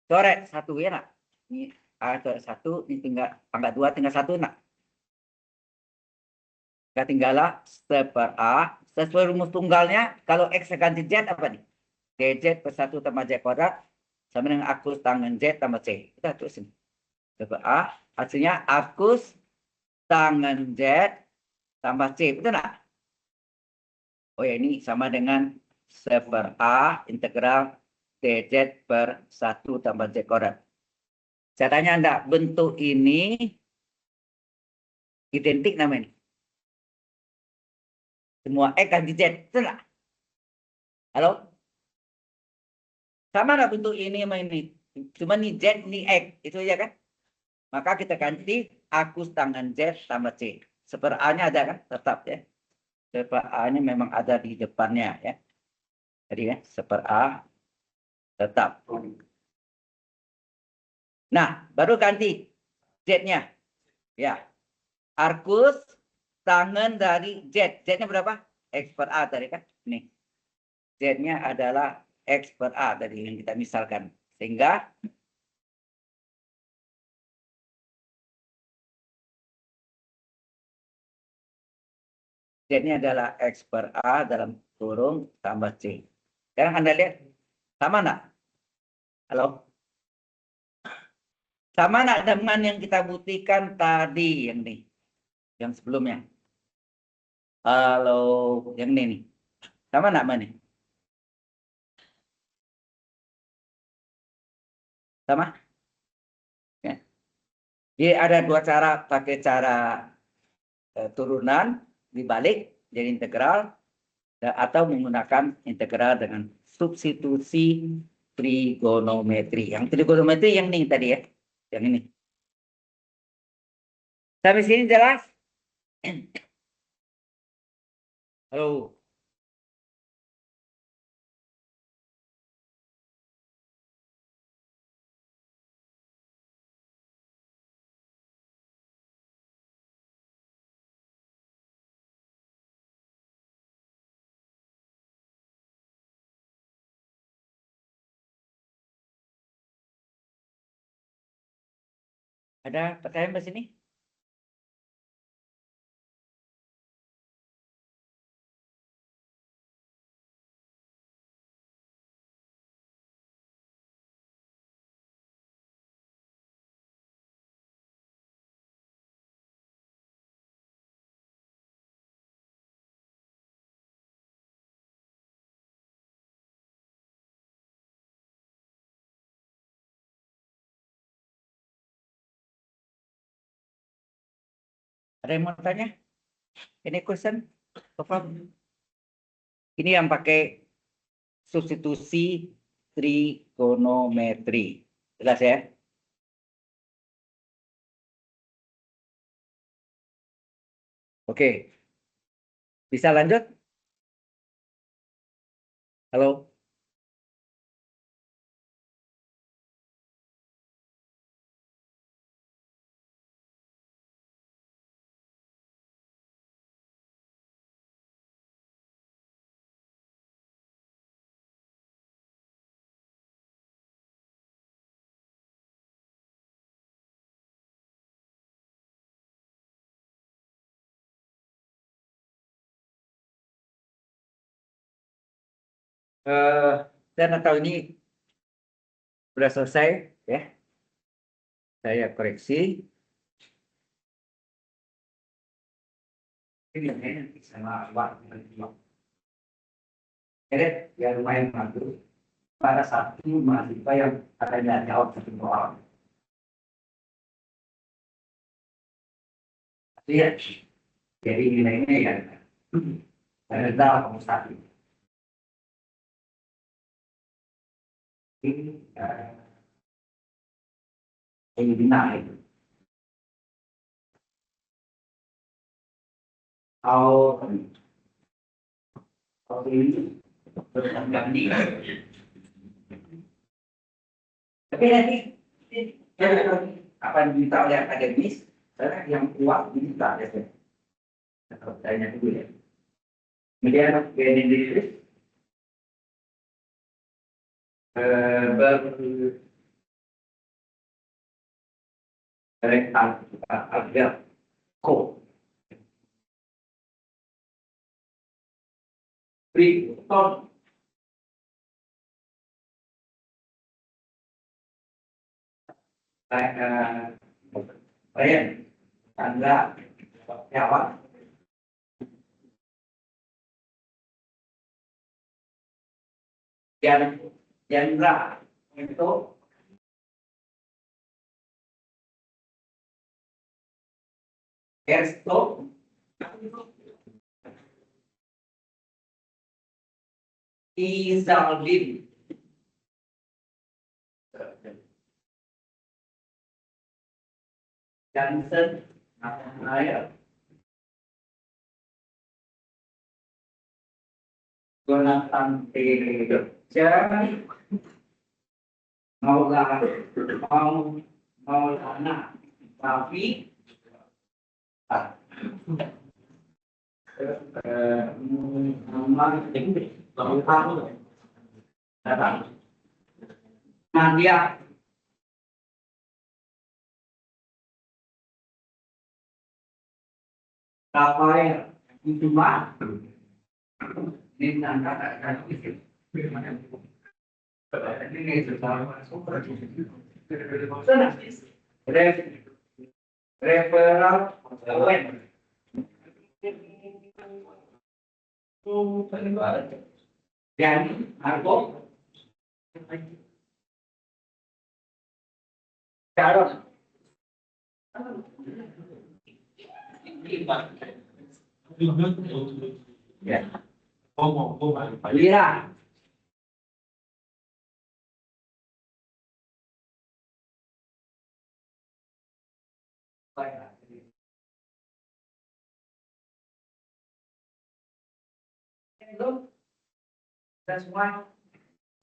coret 1 ya nak? Ini A itu 1, ini tinggal pangkat 2 tinggal 1 nak. Kita tinggallah A. Sesuai rumus tunggalnya, kalau X ganti Z apa nih? DZ per 1 tambah Z kuadrat sama dengan akus tangen Z tambah C. Kita tulis ini. A, hasilnya akus tangen Z tambah C. Betul nggak? Oh ya, ini sama dengan 1/A integral DZ per 1 tambah Z kuadrat. Saya tanya Anda, bentuk ini identik namanya. Semua X ganti Z. Betul nggak? Halo? Sama nggak bentuk ini sama ini? Cuma ini Z, ini X. Itu aja kan? Maka kita ganti akus tangan Z tambah C. A-nya ada kan? Tetap ya. A-nya memang ada di depannya ya. Jadi ya, A tetap. Nah, baru ganti Z-nya. Ya. Arkus tangan dari Z. Z-nya berapa? X per A tadi kan? Nih. Z-nya adalah X per A tadi yang kita misalkan. Sehingga Z-nya adalah X per A dalam kurung tambah C. Sekarang Anda lihat, sama nggak? Halo? Sama nggak dengan yang kita buktikan tadi, yang nih, yang sebelumnya? Halo, yang ini nih. Sama nggak, mana? Sama? Ya. Jadi ada dua cara, pakai cara turunan, dibalik, jadi integral, atau menggunakan integral dengan substitusi trigonometri. Yang trigonometri yang ini tadi ya, yang ini. Sampai sini jelas? Halo. Ada pertanyaan di sini? Ada yang mau tanya? Ini question? Ini yang pakai substitusi trigonometri. Jelas ya? Oke. Bisa lanjut? Halo? Saya nggak tahu ini sudah selesai ya. Saya koreksi. Ini sama waktu. Jadi yang lumayan bagus pada satu mahasiswa yang katanya jawab satu soal. Lihat, jadi nilainya ya rendah kamu satu. Ini benar itu. Kalau ini berganti. Tapi nanti apa yang diminta oleh akademis, karena yang kuat diminta ya saya. Tanya dulu ya. Kemudian Benedictus Rektangle ko. Briton. Ryan. Tangga. Jawa. Jendra. Itu. Ersto. Izaldin. Johnson. Air. Jonathan Teja. Maulana. Rafi. Nadia. Rafael. Itu mah. Ini angkat ini. Referral web. Dan Argo. Carol. Ya. Lira. Itu kita semua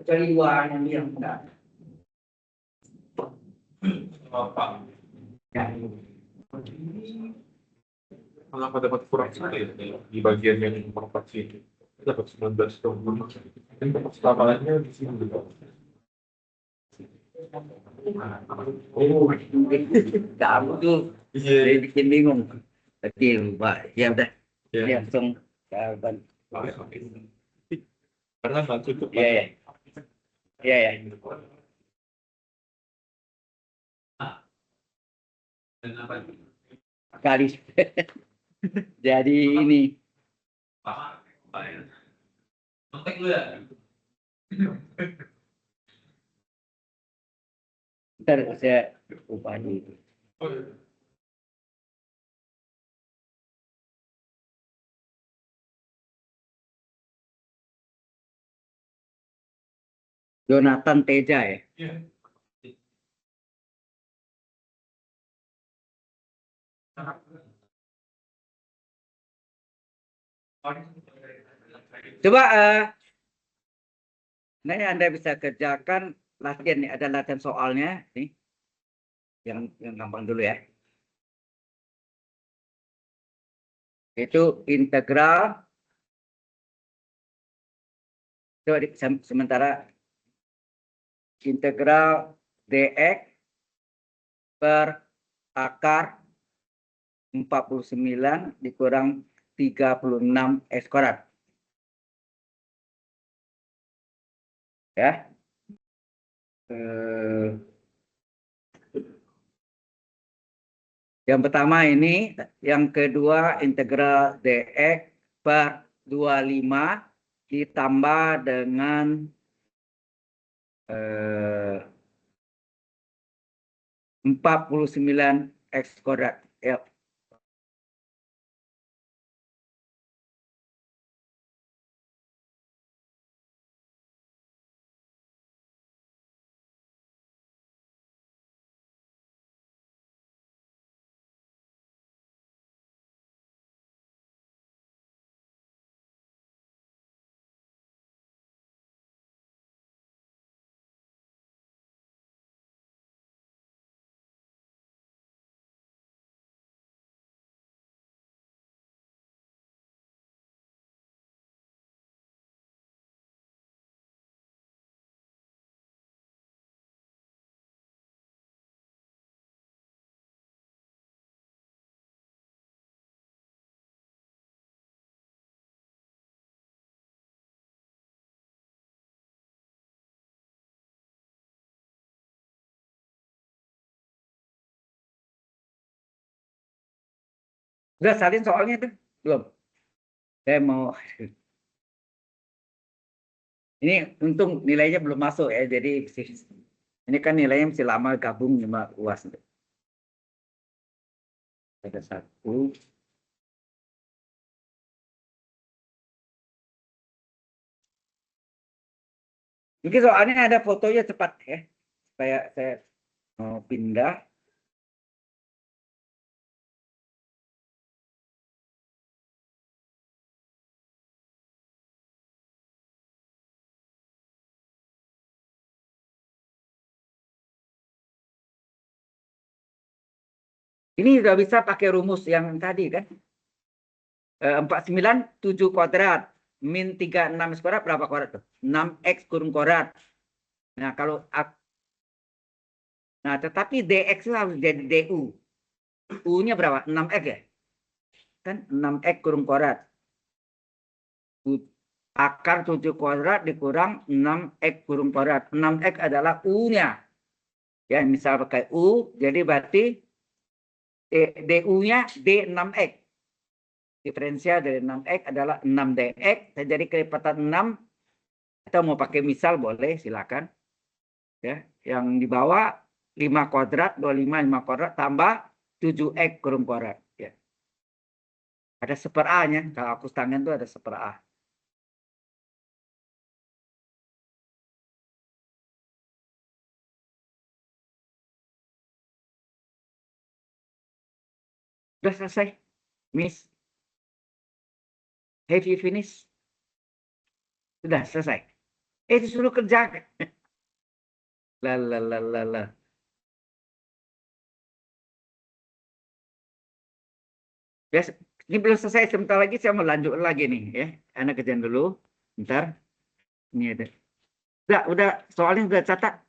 kecuali dua yang bilang enggak. Ya. Kenapa dapat kurang satu ya di bagian yang properti itu dapat 19 tahun kan dapat selamatnya di sini juga. Oh, kamu tuh Iya. bikin bingung. Kecil, Pak. Ya udah. Ya. Langsung jawaban. Karena nggak cukup. Iya, ya. Iya, ya. Kali. Jadi ini. Ntar saya ubah dulu. Jonathan Teja ya. Coba nah Anda bisa kerjakan latihan nih, ada latihan soalnya nih. Yang gampang dulu ya. Itu integral. Coba sementara integral dx per akar 49 dikurang 36 x kuadrat. Ya. Yang pertama ini, yang kedua integral dx per 25 ditambah dengan 49 x kuadrat. Ya. Udah salin soalnya itu? Belum. Saya mau ini untung nilainya belum masuk ya. Jadi ini kan nilainya mesti lama gabung sama UAS. Ada satu. Mungkin soalnya ada fotonya cepat ya. Supaya saya mau pindah. Ini udah bisa pakai rumus yang tadi kan. 49 7 kuadrat. Min 36 kuadrat berapa kuadrat tuh? 6x kurung kuadrat. Nah, kalau nah, tetapi dx itu harus jadi du. U-nya berapa? 6x ya? Kan 6x kurung kuadrat. Akar 7 kuadrat dikurang 6x kurung kuadrat. 6x adalah U-nya. Ya, misal pakai U, jadi berarti du-nya D6x. Diferensial dari 6x adalah 6dx. Jadi kelipatan 6, kita mau pakai misal boleh, silakan. Ya, yang di bawah 5 kuadrat, 25 5 kuadrat tambah 7x kurung kuadrat. Ya. Ada seper A-nya. Kalau aku tangan itu ada seper A. Sudah selesai, Miss. Have you finished? Sudah selesai. Disuruh kerja. Lah. Ya, ini belum selesai. Sebentar lagi saya mau lanjut lagi nih. Ya, anak kerjaan dulu. Bentar. Ini ada. Udah. Soalnya udah catat.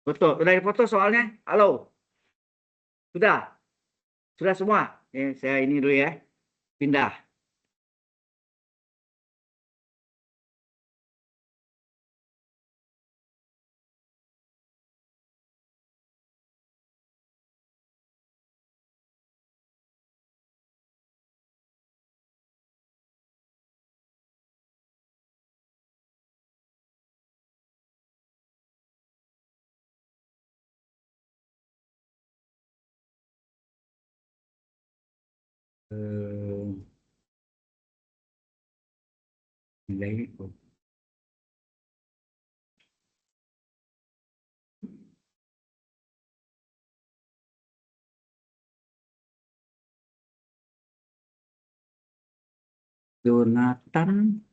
Betul. Udah foto soalnya. Halo. Sudah. Sudah semua. Saya ini dulu ya. Pindah. Eh, nilai. Jonathan.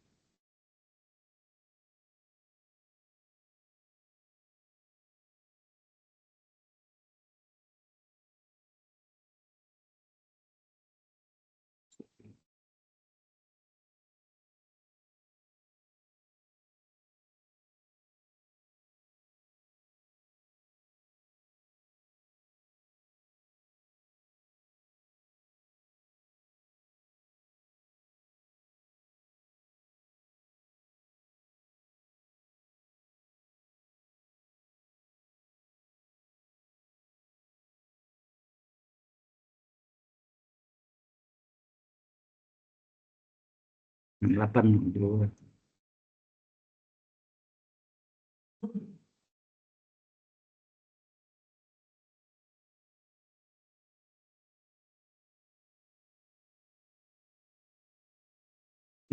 Delapan dulu.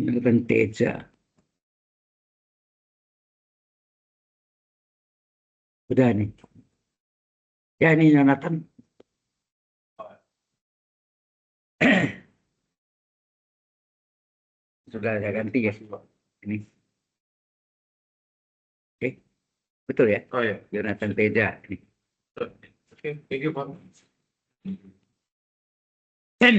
Jonathan Teja. Udah nih. Ya ini Jonathan. Sudah saya ganti ya. Ini. Oke. Betul ya? Oh ya. Jonathan Teja. Ini. Oke, thank you, Pak. Sen.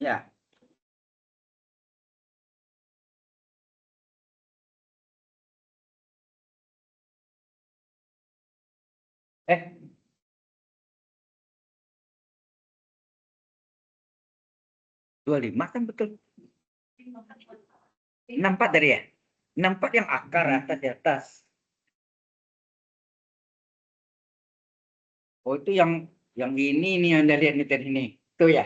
Ya. Eh, 25 kan betul. 64 dari ya? 64 yang akar atas di atas. Oh, itu yang ini nih yang Anda lihat nih tadi ini. Itu ya.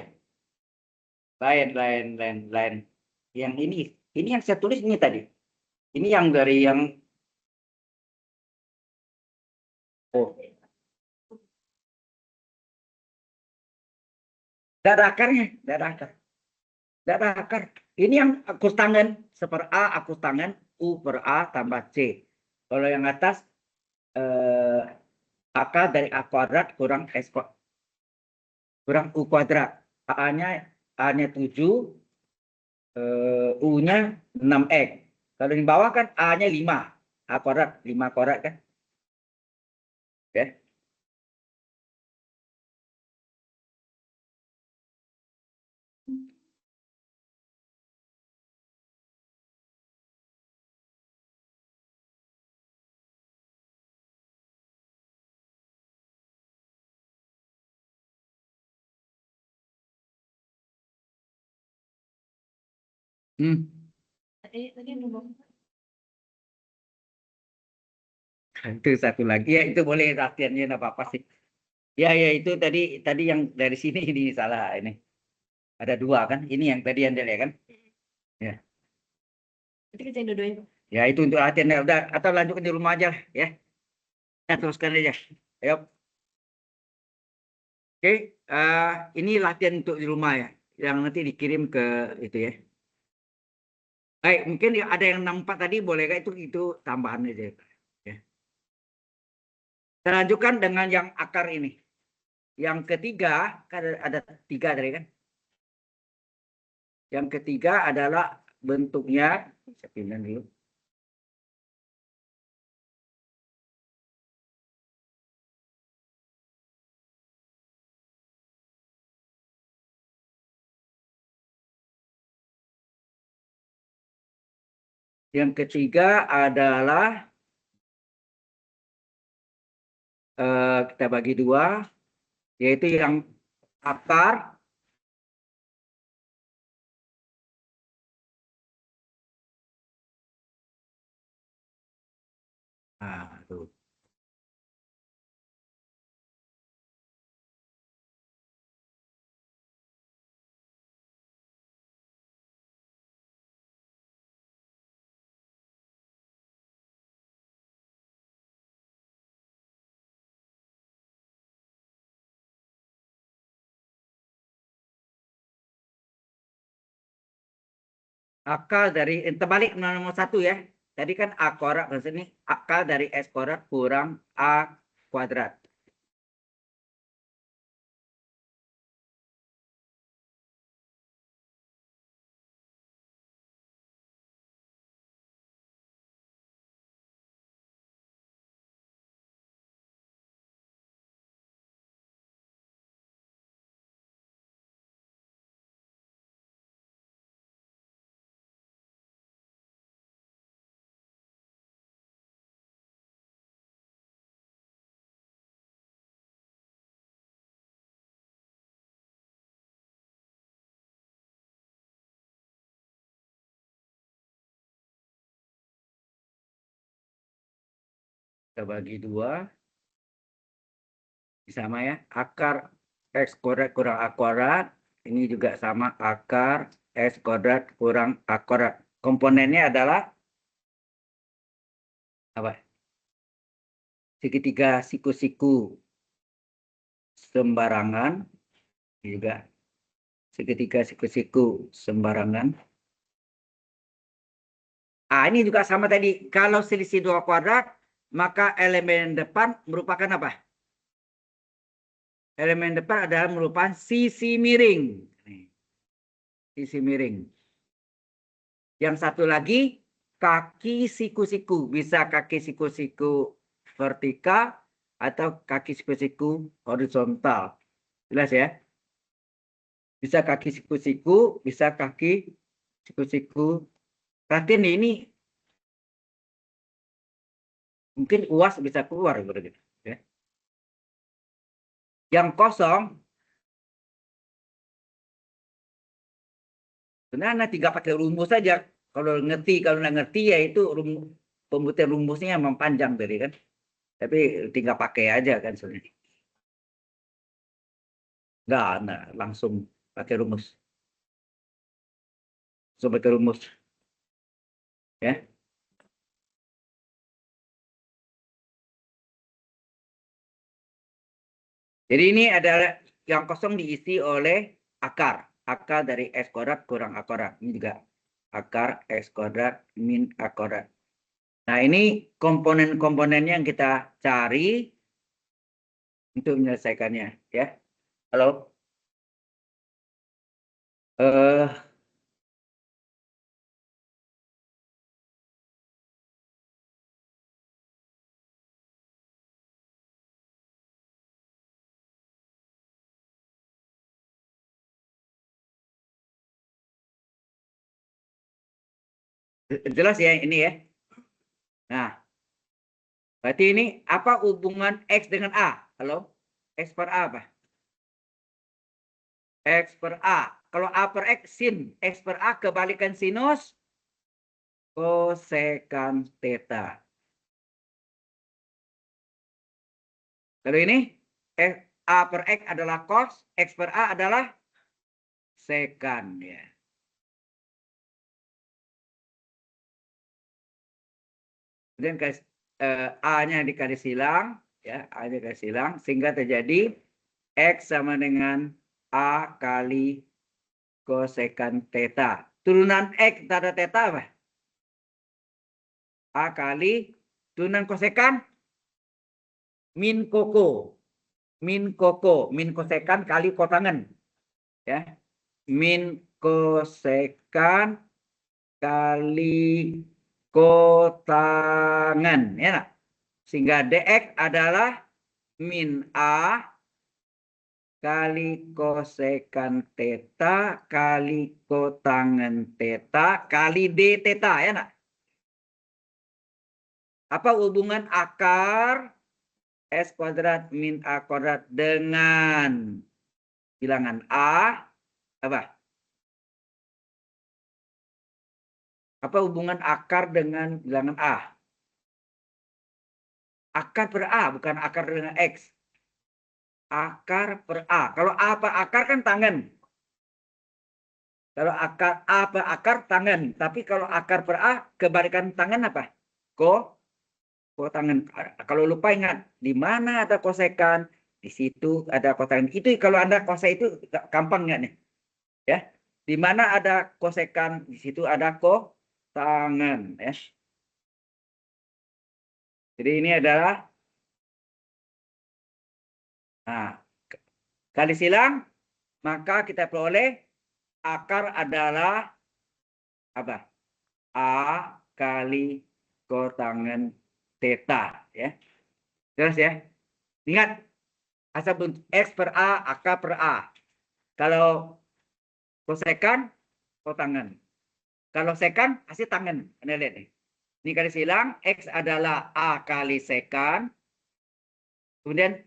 Lain. Yang ini yang saya tulis ini tadi. Ini yang dari yang oh, dada akarnya, dada akar. Dada akar. Ini yang akus tangan, seper A akus tangan, U per A tambah C. Kalau yang atas akar dari A kuadrat kurang S kurang U kuadrat. A-nya 7, U-nya 6X. Kalau di bawah kan A-nya 5. A kuadrat, 5 kuadrat kan. Oke. Itu satu lagi. Ya, itu boleh latihannya enggak apa-apa sih. Ya, itu tadi yang dari sini ini salah ini. Ada 2 kan? Ini yang tadi yang dia kan? Ya. Nanti kerjain dua-duanya. Ya, itu untuk latihan. Ya, udah, atau lanjutkan di rumah aja ya. Ya, teruskan aja. Ayo. Oke, ini latihan untuk di rumah ya. Yang nanti dikirim ke itu ya. Baik, mungkin ada yang 64 tadi boleh kah itu tambahan aja. Ya. Kita lanjutkan dengan yang akar ini. Yang ketiga, kan ada 3 tadi kan? Yang ketiga adalah bentuknya, saya pindah dulu. Yang ketiga adalah kita bagi 2, yaitu yang akar tuh. Akar dari terbalik nomor 1 ya. Tadi kan A kuadrat, maksudnya akar dari S kuadrat kurang A kuadrat. Kita bagi 2. Sama ya. Akar X kuadrat kurang A kuadrat. Ini juga sama akar S kuadrat kurang A kuadrat. Komponennya adalah apa? Segitiga siku-siku sembarangan. Ini juga segitiga siku-siku sembarangan. Ini juga sama tadi. Kalau selisih 2 kuadrat, maka elemen depan merupakan apa? Elemen depan adalah merupakan sisi miring. Sisi miring. Yang satu lagi, kaki siku-siku. Bisa kaki siku-siku vertikal atau kaki siku-siku horizontal. Jelas ya? Bisa kaki siku-siku, bisa kaki siku-siku. Perhatian nih, ini mungkin UAS bisa keluar gitu. Ya. Yang kosong, sebenarnya tinggal pakai rumus saja. Kalau nggak ngerti ya itu pembuktian rumusnya memang panjang tadi kan. Tapi tinggal pakai aja kan sebenarnya. Nggak, langsung pakai rumus. Langsung pakai rumus. Ya. Jadi ini adalah yang kosong diisi oleh akar. Akar dari X kuadrat kurang A kuadrat. Ini juga akar X kuadrat min A kuadrat. Nah, ini komponen-komponennya yang kita cari untuk menyelesaikannya. Ya. Halo? Jelas ya ini ya. Nah, berarti ini apa hubungan X dengan A? Halo? X per A apa? X per A. Kalau A per X, sin. X per A kebalikan sinus kosekan theta. Kalau ini, A per X adalah cos, X per A adalah sekan. Ya. Kemudian A-nya dikali silang, ya, A-nya dikali silang, sehingga terjadi X sama dengan A kali kosekan theta. Turunan X terhadap theta apa? A kali turunan kosekan min koko. Min koko. Min kosekan kali kotangen. Ya. Min kosekan kali kotangen. Ya. Sehingga dx adalah min A kali kosekan theta kali kotangen theta kali d theta. Ya, nak? Apa hubungan akar S kuadrat min A kuadrat dengan bilangan A? Apa? Apa hubungan akar dengan bilangan A? Akar per A, bukan akar dengan X. Akar per A. Kalau A per akar kan tangan. Kalau akar A per akar tangan. Tapi kalau akar per A, kebalikan tangan apa? Kotangan. Kalau lupa ingat, di mana ada kosekan, di situ ada kotangan. Itu kalau Anda kose itu gampang nggak nih? Ya. Di mana ada kosekan, di situ ada kotangan. Ya. Jadi ini adalah kali silang, maka kita peroleh akar adalah apa? A kali kotangen theta. Ya. Jelas ya? Ingat, asal bentuk X per A, akar per A. Kalau kosekan, kotangen. Kalau sekan, pasti tangan. Anda lihat nih. Ini kali silang, X adalah A kali sekan. Kemudian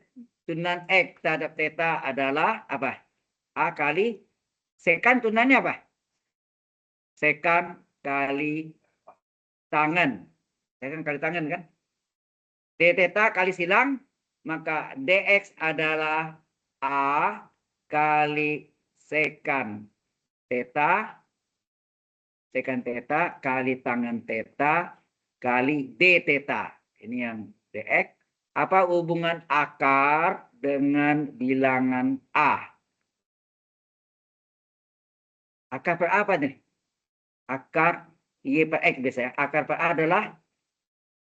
turunan X terhadap theta adalah apa? A kali sekan, turunannya apa? Sekan kali tangan. Sekan kali tangan kan? D theta kali silang, maka dx adalah A kali sekan theta kali tangan theta kali d theta. Ini yang dx. Apa hubungan akar dengan bilangan A? Akar per apa nih? Akar Y per X biasanya. Akar per A adalah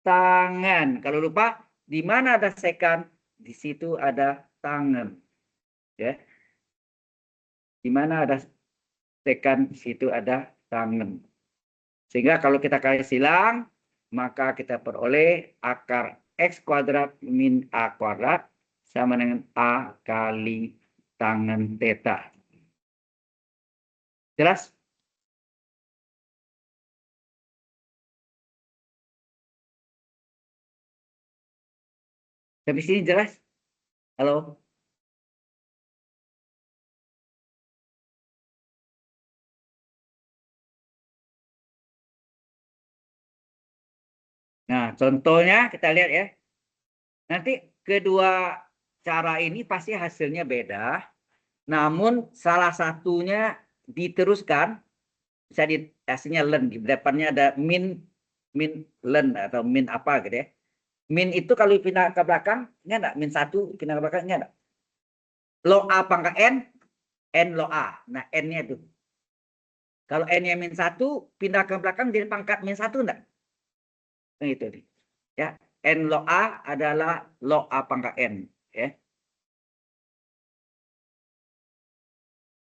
tangan. Kalau lupa, di mana ada sekan, di situ ada tangan. Ya. Di mana ada sekan, di situ ada tangan. Sehingga kalau kita kali silang, maka kita peroleh akar X kuadrat min A kuadrat sama dengan A kali tangan theta. Jelas? Sampai sini jelas? Halo? Nah, contohnya kita lihat ya. Nanti kedua cara ini pasti hasilnya beda. Namun salah satunya diteruskan, bisa di hasilnya len. Di depannya ada min len atau min apa gitu ya. Min itu kalau pindah ke belakang, ingat enggak? Min 1 pindah ke belakang, ingat enggak? Log A pangkat N log A. Nah, N-nya itu. Kalau N-nya min 1, pindah ke belakang jadi pangkat min 1 enggak? Nah, itu nih. Ya, N log A adalah log A pangkat N. Ya.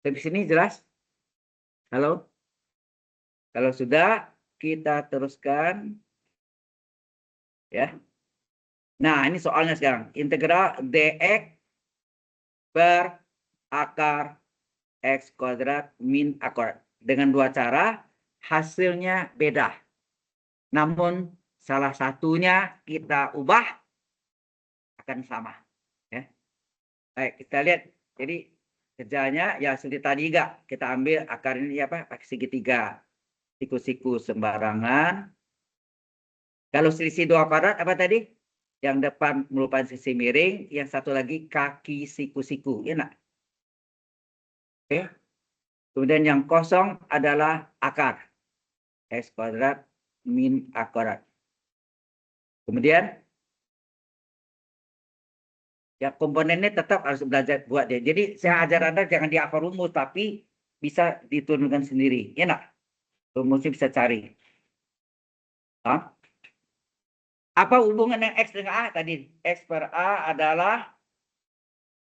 Sampai sini jelas? Halo? Kalau sudah, kita teruskan. Ya. Nah, ini soalnya sekarang. Integral dx per akar x kuadrat min a kuadrat. Dengan dua cara, hasilnya beda. Namun, salah satunya kita ubah akan sama. Ya. Baik, kita lihat. Jadi, kerjanya ya seperti tadi juga. Kita ambil akar ini apa? Pakai segitiga. Siku-siku sembarangan. Kalau selisih dua kuadrat, apa tadi? Yang depan merupakan sisi miring, yang satu lagi kaki siku-siku. Ya, nak? Oke. Kemudian yang kosong adalah akar. X kuadrat min A kuadrat. Kemudian, ya komponennya tetap harus belajar buat dia. Jadi, saya ajar Anda jangan dihafal rumus, tapi bisa diturunkan sendiri. Ya, nak? Rumusnya bisa cari. Hah? Apa hubungan yang X dengan A tadi? X per A adalah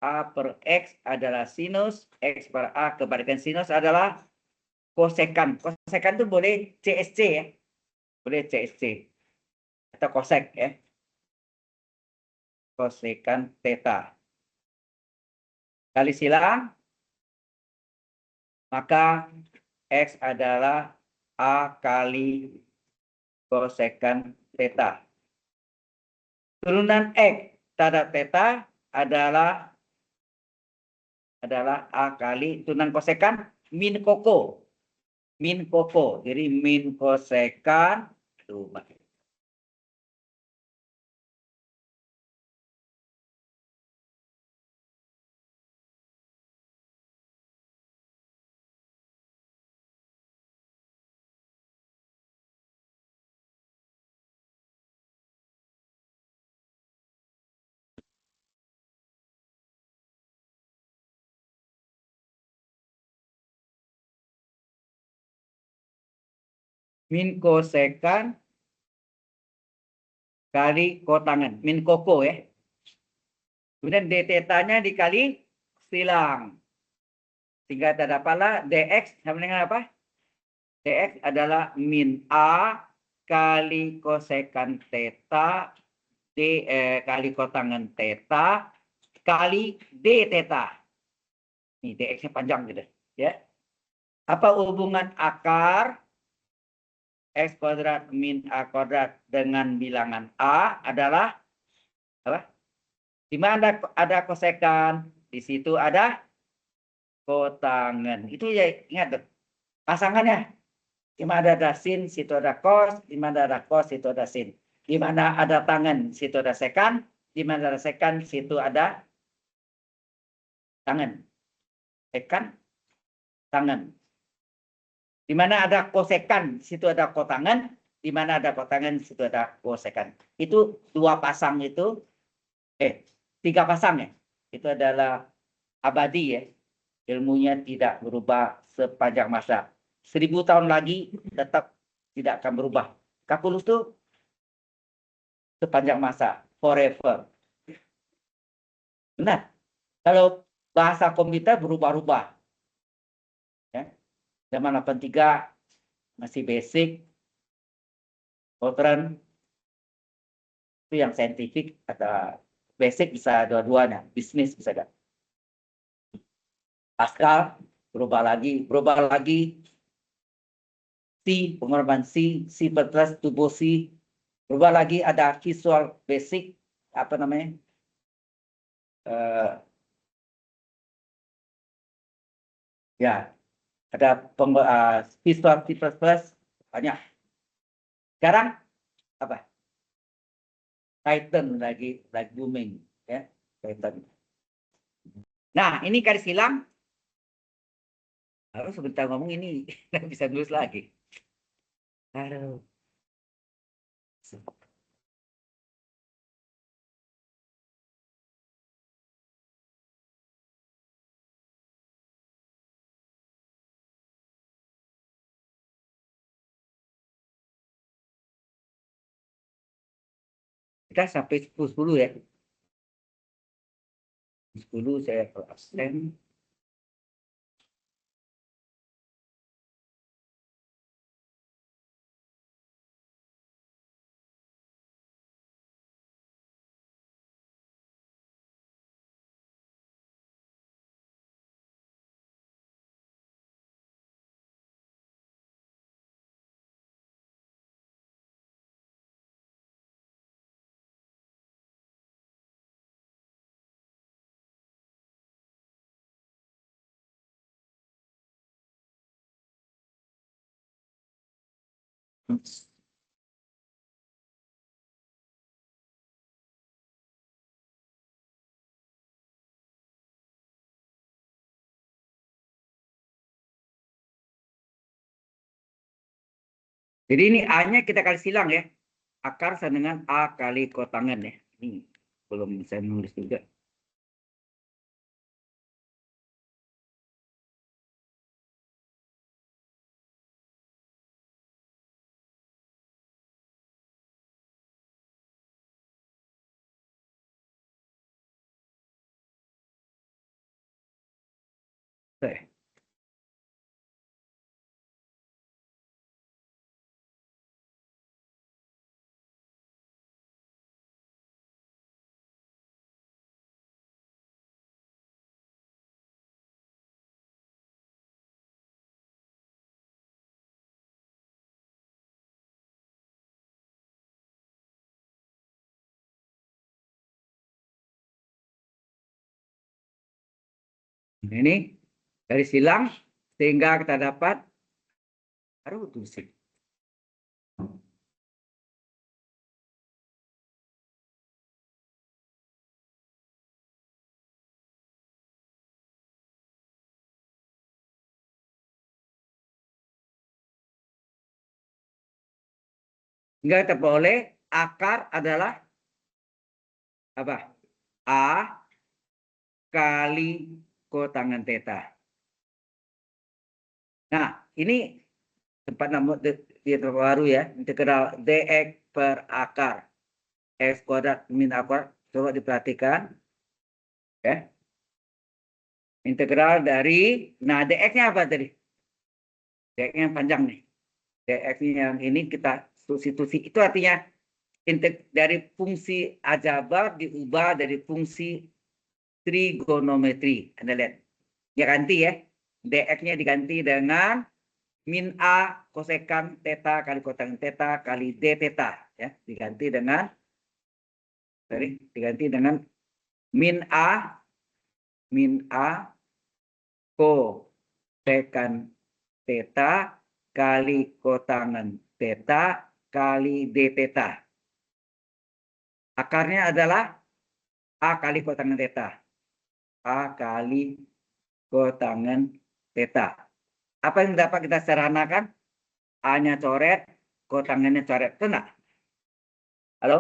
A per X adalah sinus, X per A kebalikan sinus adalah kosekan. Kosekan itu boleh CSC ya. Boleh CSC. Atau kosek ya. Kosekan theta. Kali silang, maka X adalah A kali kosekan theta. Turunan X terhadap theta adalah A kali turunan kosekan min koko. Min koko. Jadi min kosekan. Min kosekan kali kotangan. Min koko ya. Kemudian d theta-nya dikali silang. Sehingga terdapatlah dx sama dengan apa? Dx adalah min A kali kosekan theta kali kotangan theta kali d theta. Ini dx-nya panjang gitu ya. Apa hubungan akar x kuadrat min A kuadrat dengan bilangan A adalah apa? Di mana ada kosekan, di situ ada kotangan. Itu ya ingat tuh. Pasangannya. Di mana ada sin, situ ada cos. Di mana ada cos, situ ada sin. Di mana ada tangan, situ ada sekan. Di mana ada sekan, situ ada tangan. Sekan, tangan. Di mana ada kosekan, situ ada kotangan. Di mana ada kotangan, situ ada kosekan. Itu dua pasang itu, tiga pasang ya. Itu adalah abadi ya. Ilmunya tidak berubah sepanjang masa. 1000 tahun lagi tetap tidak akan berubah. Kalkulus itu sepanjang masa, forever. Benar. Kalau bahasa komputer berubah-ubah. Ya. Zaman 83 masih basic. Fortran itu yang saintifik atau basic bisa dua-duanya. Bisnis bisa ada. Pascal berubah lagi. C, pengorbanan C++, tubuh C. Berubah lagi ada Visual Basic, apa namanya? Ya, ada Visual C++, banyak. Sekarang apa? Python lagi booming, ya, Python. Nah, ini garis hilang. Harus sebentar ngomong ini nggak bisa nulis lagi. Aduh. Kita sampai 10 ya. 10 saya absen. Jadi ini A-nya kita kali silang ya. Akar sama dengan A kali kotangan ya. Ini belum bisa nulis juga. Oke. Nah, ini dari silang sehingga kita dapat aduh tulis. Sehingga kita peroleh akar adalah apa? A kali kotangan theta. Nah, ini tempat nama dia terbaru ya, integral dx per akar x kuadrat min akar. Coba diperhatikan ya. Integral dari, nah dx-nya apa tadi? Dx-nya yang panjang nih. Dx-nya yang ini kita substitusi. Itu artinya dari fungsi aljabar diubah dari fungsi trigonometri. Anda lihat. Ya ganti ya. Dx-nya diganti dengan min A kosekan theta kali kotangan theta kali d theta. Ya, diganti dengan min A kosekan theta kali kotangan theta kali d theta. Akarnya adalah A kali kotangan theta. A kali kotangan theta. Apa yang dapat kita sederhanakan? A-nya coret, kotangannya coret. Betul nggak? Halo?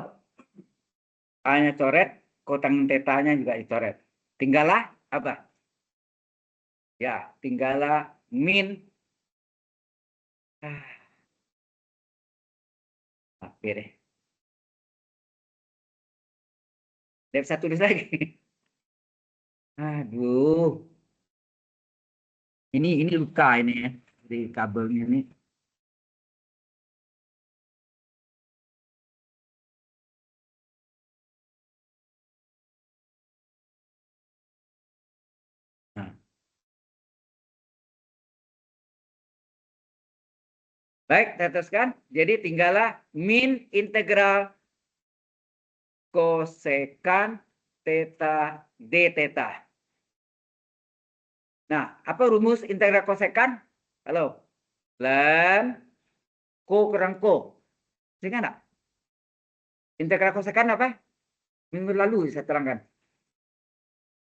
A-nya coret, kotangan theta-nya juga dicoret. Tinggallah apa? Ya, tinggallah min. Oke deh. Tidak bisa tulis lagi. Aduh. Ini luka ini ya. Di kabelnya ini. Nah, Baik, kita teruskan. Jadi tinggallah min integral kosekan theta d theta. Nah, apa rumus integral kosekan? Halo. Ln ko kurang ko. Ingat nggak? Integral kosekan apa? Minggu lalu saya terangkan.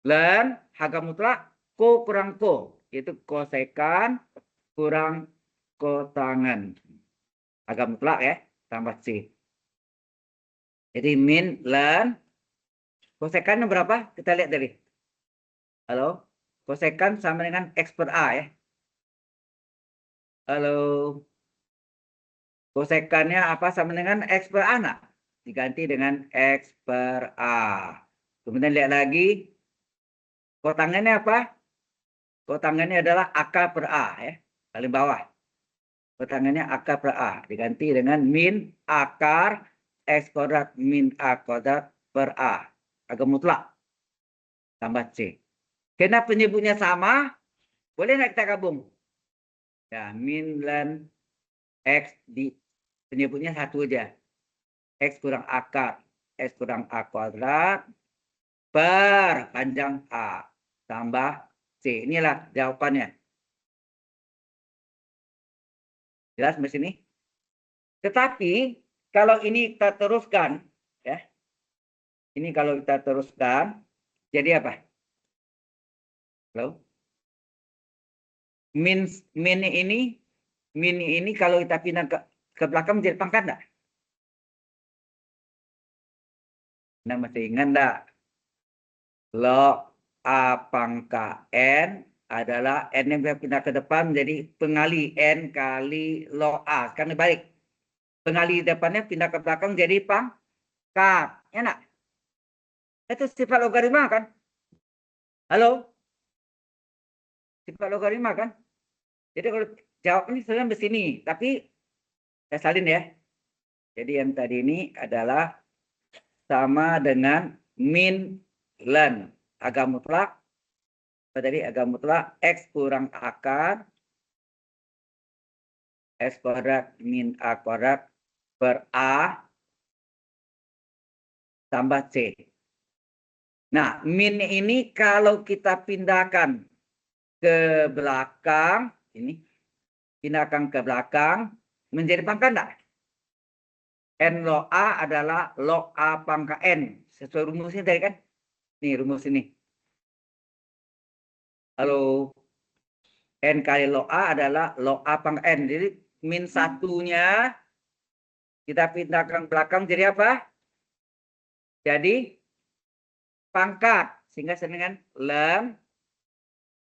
Ln harga mutlak ko kurang ko. Yaitu kosekan kurang kotangen. Harga mutlak ya. Tambah C. Jadi min ln kosekannya berapa? Kita lihat dari. Halo. Kosekan sama dengan X per A ya. Halo. Kosekannya apa sama dengan X per A? Nah, diganti dengan X per A. Kemudian lihat lagi. Kotangannya apa? Kotangannya adalah akar per A ya. Paling bawah. Kotangannya akar per A. Diganti dengan min akar X kuadrat min A kuadrat per A. Agak mutlak. Tambah C. Karena penyebutnya sama, boleh nggak kita gabung? Ya, min ln X di penyebutnya satu aja. X kurang akar. X kurang A kuadrat per panjang A. Tambah C. Inilah jawabannya. Jelas di sini? Tetapi kalau ini kita teruskan, ya. Ini kalau kita teruskan, jadi apa? Halo? Min ini kalau kita pindah ke belakang menjadi pangkat enggak? Nah, masih ingat enggak? Log A pangkat N adalah N yang pindah ke depan menjadi pengali N kali log A. Sekarang balik. Pengali depannya pindah ke belakang jadi pangkat. Ya enggak? Itu sifat logaritma kan? Halo? Sifat logaritma kan? Jadi kalau jawab ini sebenarnya di sini, tapi saya salin ya. Jadi yang tadi ini adalah sama dengan min ln agak mutlak. Tadi agak mutlak X kurang akar X kuadrat min A kuadrat per A tambah C. Nah, min ini kalau kita pindahkan ke belakang, ini pindahkan ke belakang, menjadi pangkat enggak? N log A adalah log A pangkat N. Sesuai rumusnya tadi kan? Nih rumus ini. Halo. N kali log A adalah log A pangkat N. Jadi min satunya kita pindahkan ke belakang jadi apa? Jadi pangkat. Sehingga dengan ln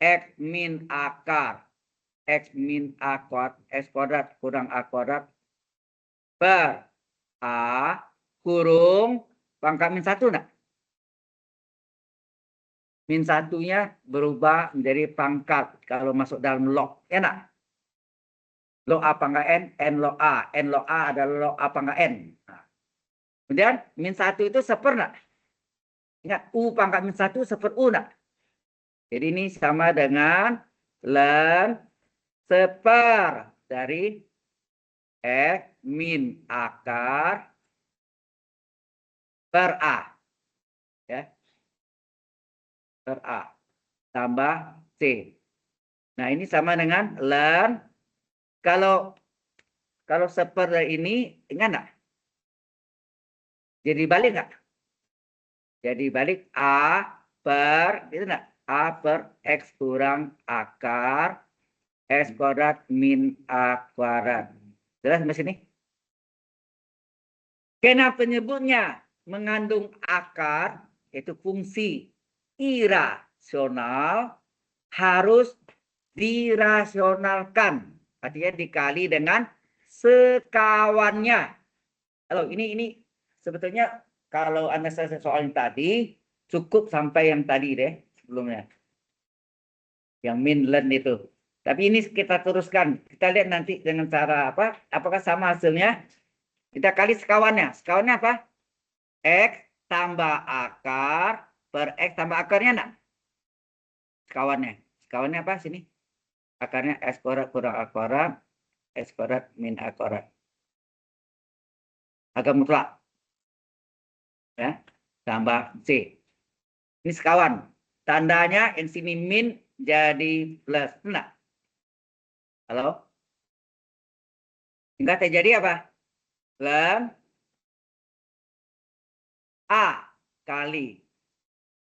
X min akar. X min A kuadrat. X kuadrat kurang A kuadrat. Per A kurung pangkat min 1 enggak? Min satunya berubah menjadi pangkat kalau masuk dalam log. Ya enggak? Log A pangkat N, N log A. N log A adalah log A pangkat N. Nah. Kemudian min 1 itu seper enggak? Ingat, U pangkat min 1 seper U enggak? Jadi ini sama dengan ln seper dari X min akar per A. Ya. Per A. Tambah C. Nah, ini sama dengan ln kalau seper dari ini, ingat enggak? Jadi balik enggak? Jadi balik A per, itu enggak? A per X kurang akar X kuadrat min A kuadrat. Jelas sampai sini? Karena penyebutnya mengandung akar, yaitu fungsi irasional, harus dirasionalkan. Artinya dikali dengan sekawannya. Halo, ini sebetulnya kalau Anda selesai soal yang tadi, cukup sampai yang tadi deh sebelumnya. Yang min ln itu. Tapi ini kita teruskan. Kita lihat nanti dengan cara apa? Apakah sama hasilnya? Kita kali sekawannya. Sekawannya apa? X tambah akar per X tambah akarnya enggak? Sekawannya. Sekawannya apa sini? Akarnya X kuadrat kurang A kuadrat X kuadrat min A kuadrat. Agak mutlak. Ya, tambah C. Ini sekawan. Tandanya yang sini min jadi plus. Benar? Halo? Enggak terjadi apa? Ln A kali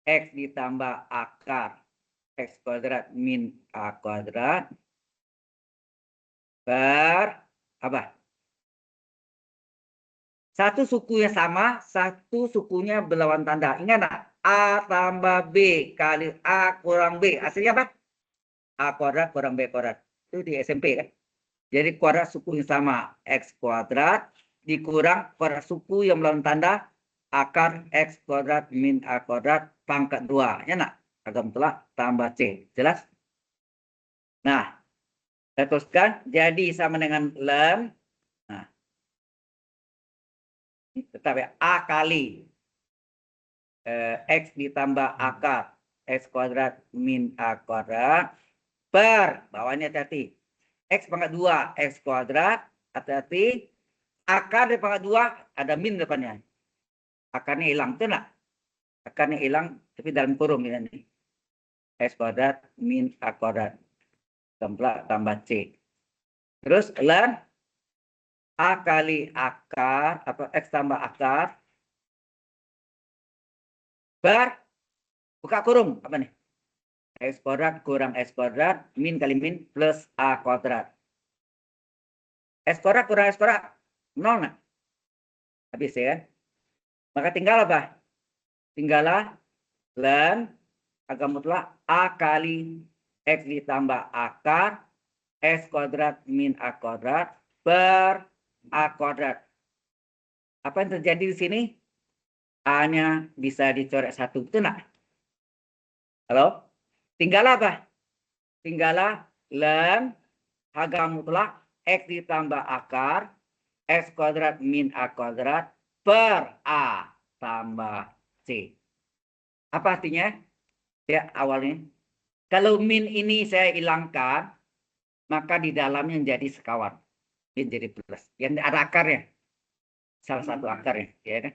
X ditambah akar X kuadrat min A kuadrat per apa? Satu sukunya sama, satu sukunya berlawan tanda. Ingat nggak? A tambah B kali A kurang B. Hasilnya apa? A kuadrat kurang B kuadrat. Itu di SMP kan? Jadi kuadrat suku yang sama. X kuadrat dikurang kuadrat suku yang berlawan tanda. Akar X kuadrat min A kuadrat pangkat 2. Ya nak? Agam telah tambah C. Jelas? Nah, kita teruskan. Jadi sama dengan ln. Nah, tetap ya. A kali X ditambah akar X kuadrat min A kuadrat per bawahnya hati-hati. X pangkat 2 X kuadrat hati-hati. Akar dari pangkat 2 ada min depannya. Akarnya hilang. Itu enggak? Akarnya hilang tapi dalam kurung ini. X kuadrat min A kuadrat. Tambah C. Terus ln A kali akar atau X tambah akar per buka kurung apa nih? X kuadrat kurang X kuadrat min kali min plus A kuadrat. X kuadrat kurang X kuadrat 0 nggak? Habis ya kan? Maka tinggal apa? Tinggallah ln agak mutlak A kali X ditambah akar X kuadrat min A kuadrat per A kuadrat. Apa yang terjadi di sini? A-nya bisa dicoret 1. Betul nggak? Halo? Tinggallah apa? Tinggallah ln harga mutlak X ditambah akar X kuadrat min A kuadrat per A tambah C. Apa artinya? Ya, awalnya. Kalau min ini saya hilangkan, maka di dalamnya jadi sekawan. Min jadi plus. Yang ada akarnya. Salah satu akarnya. Ya kan?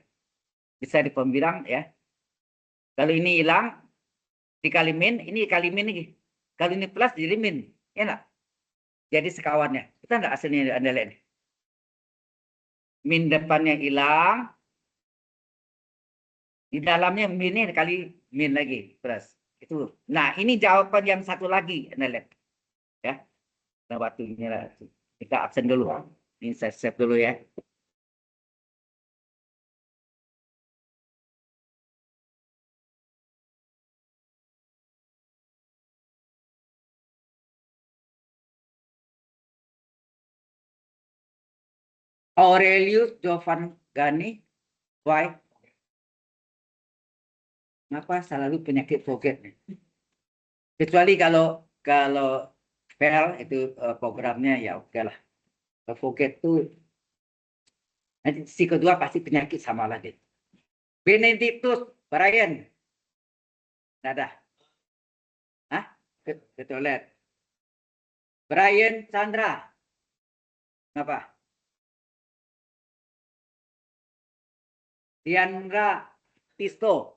Bisa dipembilang ya. Kalau ini hilang, dikali min, ini kali min lagi. Kalau ini plus jadi min. Ya enggak? Jadi sekawannya. Kita enggak hasilnya Anda lihat. Min depannya hilang. Di dalamnya minnya kali min lagi. Plus. Itu. Nah, ini jawaban yang satu lagi. Anda lihat. Ya. Nah, waktunya lah. Kita absen dulu. Ini saya save dulu ya. Aurelius Jovan Gani. Why? Kenapa selalu penyakit forget? Kecuali kalau fail itu programnya ya oke lah. Kalau forget itu nanti si kedua pasti penyakit sama lagi. Benedictus Brian. Ada. Hah? Ke toilet. Brian Chandra. Kenapa? Diandra Tisto.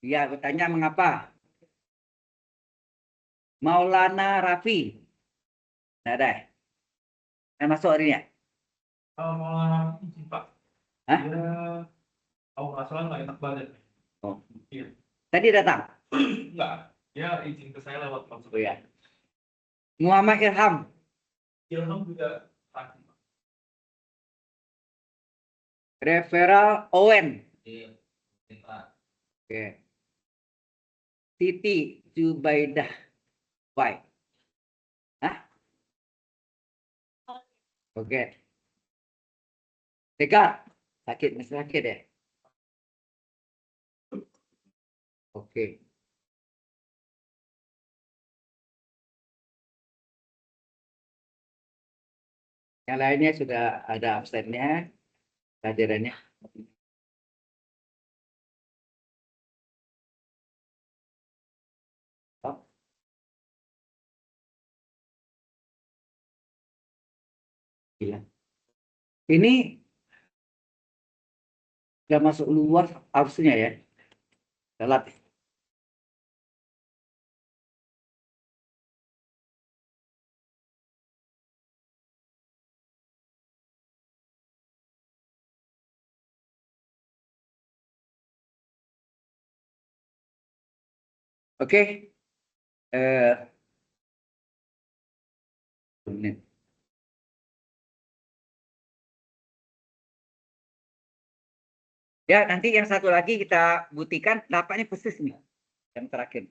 Ya, bertanya mengapa? Maulana Rafi. Ada. Masuk hari ini ya? Malah izin Pak. Hah? Dia nggak salah nggak enak badan. Oh. Iya. Tadi datang? Enggak. Dia izin ke saya lewat langsung. Oh ya. Muhammad Ilham. Ilham juga sakit. Referral Owen. Iya. Pak. Oke. Siti Zubaidah. Why? Hah? Oke. Tegar. Sakit, masih sakit ya? Oke. Yang lainnya sudah ada absennya, kehadirannya. Gila. Ini nggak masuk luar harusnya ya. Telat. Oke. Menit. Ya, nanti yang satu lagi kita buktikan dapatnya persis nih. Yang terakhir.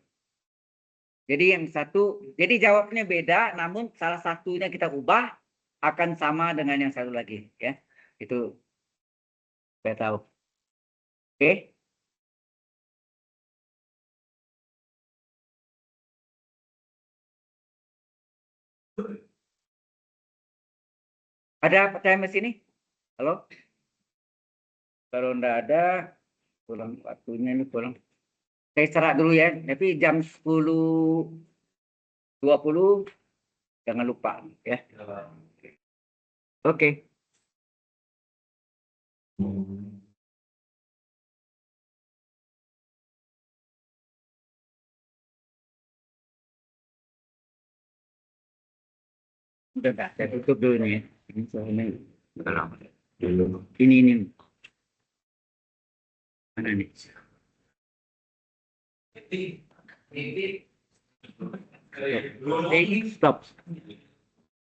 Jadi yang satu, jadi jawabnya beda, namun salah satunya kita ubah akan sama dengan yang satu lagi, ya. Itu saya tahu. Oke. Ada pertanyaan di sini? Halo? Kalau enggak ada, pulang waktunya ini pulang. Saya istirahat dulu ya, tapi jam 10.20 jangan lupa ya. Oke. Udah enggak, saya tutup dulu nih ya. Ini soalnya ini. Mana nih? Stop.